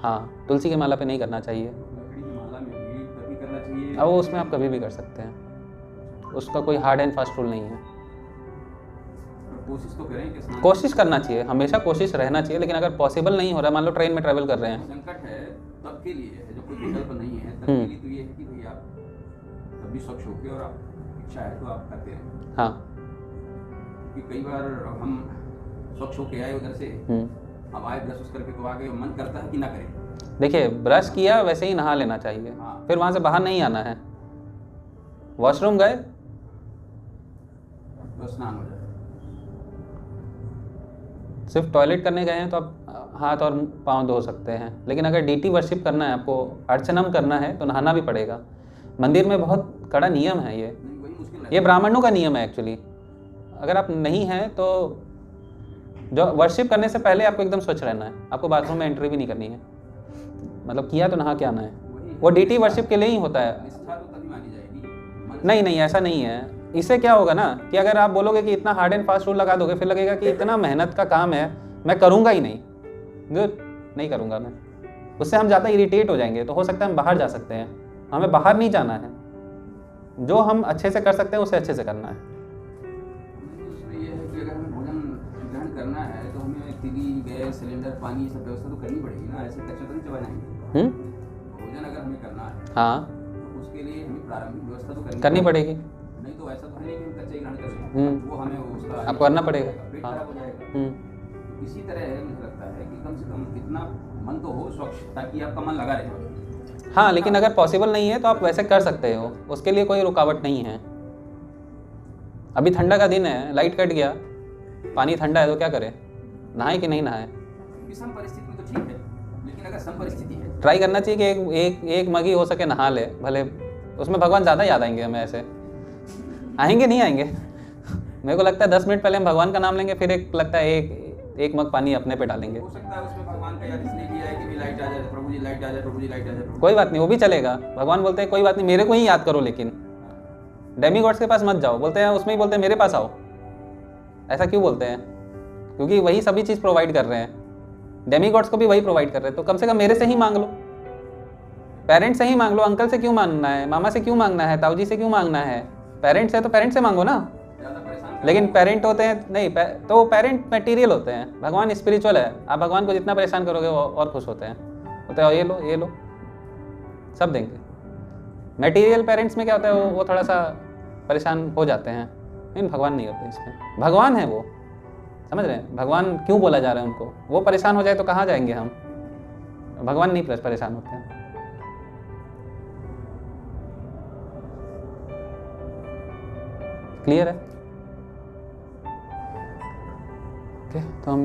हाँ, तुलसी की माला पे नहीं करना चाहिए। लकड़ी की माला में भी तभी करना चाहिए। अब वो उसमें आप कभी भी कर सकते हैं, उसका कोई हार्ड एंड फास्ट रूल नहीं है। कोशिश तो करें कि स्नान कोशिश करना चाहिए, हमेशा कोशिश रहना चाहिए। लेकिन अगर पॉसिबल नहीं हो रहा, मान लो ट्रेन में ट्रैवल कर रहे हैं, संकट है तब के लिए है, जब कोई विकल्प नहीं है तब के लिए तो ये है कि भाई आप तब भी स्वच्छ होके और आप इच्छा है तो आप करते रहें। हाँ, कि कई बार हम स्वच्छ होके आए उधर से, अब आए ब्रश उस करके तो आ गए, मन करता है कि ना करें। देखिए ब्रश किया वैसे ही नहा लेना चाहिए। हाँ। फिर वहाँ से बाहर नहीं आना है। वॉशरूम गए, बस स्नान हो जाए। सिर्फ टॉयलेट करने गए हैं तो आप हाथ और पाँव धो सकते हैं। लेकिन अगर डीटी वर्शिप करना है, आपको अर्चनम करना है, तो नहाना भी पड़ेगा। मंदिर में बहुत कड़ा नियम है ये। नहीं, वही मुश्किल है। ये ब्राह्मणों का नियम है एक्चुअली। अगर आप नहीं हैं तो जो वर्शिप करने से पहले आपको एकदम स्वच्छ रहना है। आपको बाथरूम में एंट्री भी नहीं करनी है। मतलब किया तो नहा के आना है। वो डीटी वर्शिप के लिए ही होता है। निष्ठा तो तभी मानी जाएगी। नहीं नहीं, ऐसा नहीं है। इससे क्या होगा ना कि अगर आप बोलोगे कि इतना हार्ड एंड फास्ट रूल लगा दोगे, फिर लगेगा कि इतना मेहनत का काम है, मैं करूँगा ही नहीं, गुड नहीं करूँगा मैं। उससे हम ज़्यादा इरिटेट हो जाएंगे। तो हो सकता है हम बाहर जा सकते हैं। हमें बाहर नहीं जाना है। जो हम अच्छे से कर सकते हैं उसे अच्छे से करना है। उसमें ये है कि अगर हमें भोजन ग्रहण करना है तो हमें तिली, गैस, सिलेंडर, पानी ये सब व्यवस्था तो करनी पड़ेगी ना। ऐसे कच्चा तो नहीं चबा जाएंगे। भोजन अगर हमें करना है हाँ, तो उसके लिए हमें प्रारंभिक व्यवस्था तो करनी पड़ेगी। नहीं तो ऐसा तो है नहीं कि हम कच्चा ही ग्रहण कर सकते। वो हमें उसका आपको करना पड़ेगा। पेट हाँ। खराब हो जाएगा। इसी तरह मुझे लगता है कि कम से कम इतना मन तो हो स्वच्छ, ताकि आपका मन लगा रहे। हाँ, लेकिन अगर पॉसिबल नहीं है तो आप वैसे कर सकते हो, उसके लिए कोई रुकावट नहीं है। अभी ठंडा का दिन है, लाइट कट गया, पानी ठंडा है तो क्या करें? नहाए कि नहीं नहाए? सम परिस्थिति में तो ठीक है, लेकिन अगर सम परिस्थिति है ट्राई करना चाहिए कि एक मग ही हो सके नहा ले। भले उसमें भगवान ज़्यादा याद आएंगे हमें। ऐसे आएंगे नहीं आएंगे? मेरे को लगता है 10 मिनट पहले हम भगवान का नाम लेंगे, फिर लगता है एक मग पानी अपने पे डालेंगे। हो सकता है उसमें भगवान का याद इसलिए किया है कि भी लाइट आ जाए, प्रभु जी लाइट आ जाए, प्रभु जी लाइट आ जाए। कोई बात नहीं, वो भी चलेगा। भगवान बोलते हैं कोई बात नहीं, मेरे को ही याद करो, लेकिन डेमी गॉड्स के पास मत जाओ। बोलते हैं उसमें ही बोलते हैं मेरे पास आओ। ऐसा क्यों बोलते हैं? क्योंकि वही सभी चीज़ प्रोवाइड कर रहे हैं। डेमी गॉड्स को भी वही प्रोवाइड कर रहे हैं। तो कम से कम मेरे से ही मांग लो, पेरेंट्स से ही मांग लो। अंकल से क्यों मांगना है? मामा से क्यों मांगना है? ताऊजी से क्यों मांगना है? पेरेंट्स है तो पेरेंट्स से मांगो ना। ज़्यादा परेशान लेकिन पेरेंट होते हैं नहीं, तो पेरेंट मटेरियल होते हैं, भगवान स्पिरिचुअल है। आप भगवान को जितना परेशान करोगे वो और खुश होते हैं। बोलते हैं ये लो सब देंगे। मटेरियल पेरेंट्स में क्या होता है, वो थोड़ा सा परेशान हो जाते हैं, लेकिन भगवान नहीं होते इसमें। भगवान है वो। समझ रहे हैं? भगवान क्यों बोला जा रहा है उनको? वो परेशान हो जाए तो कहाँ जाएंगे हम? भगवान नहीं परेशान होते हैं। क्लियर है? ओके, तो हम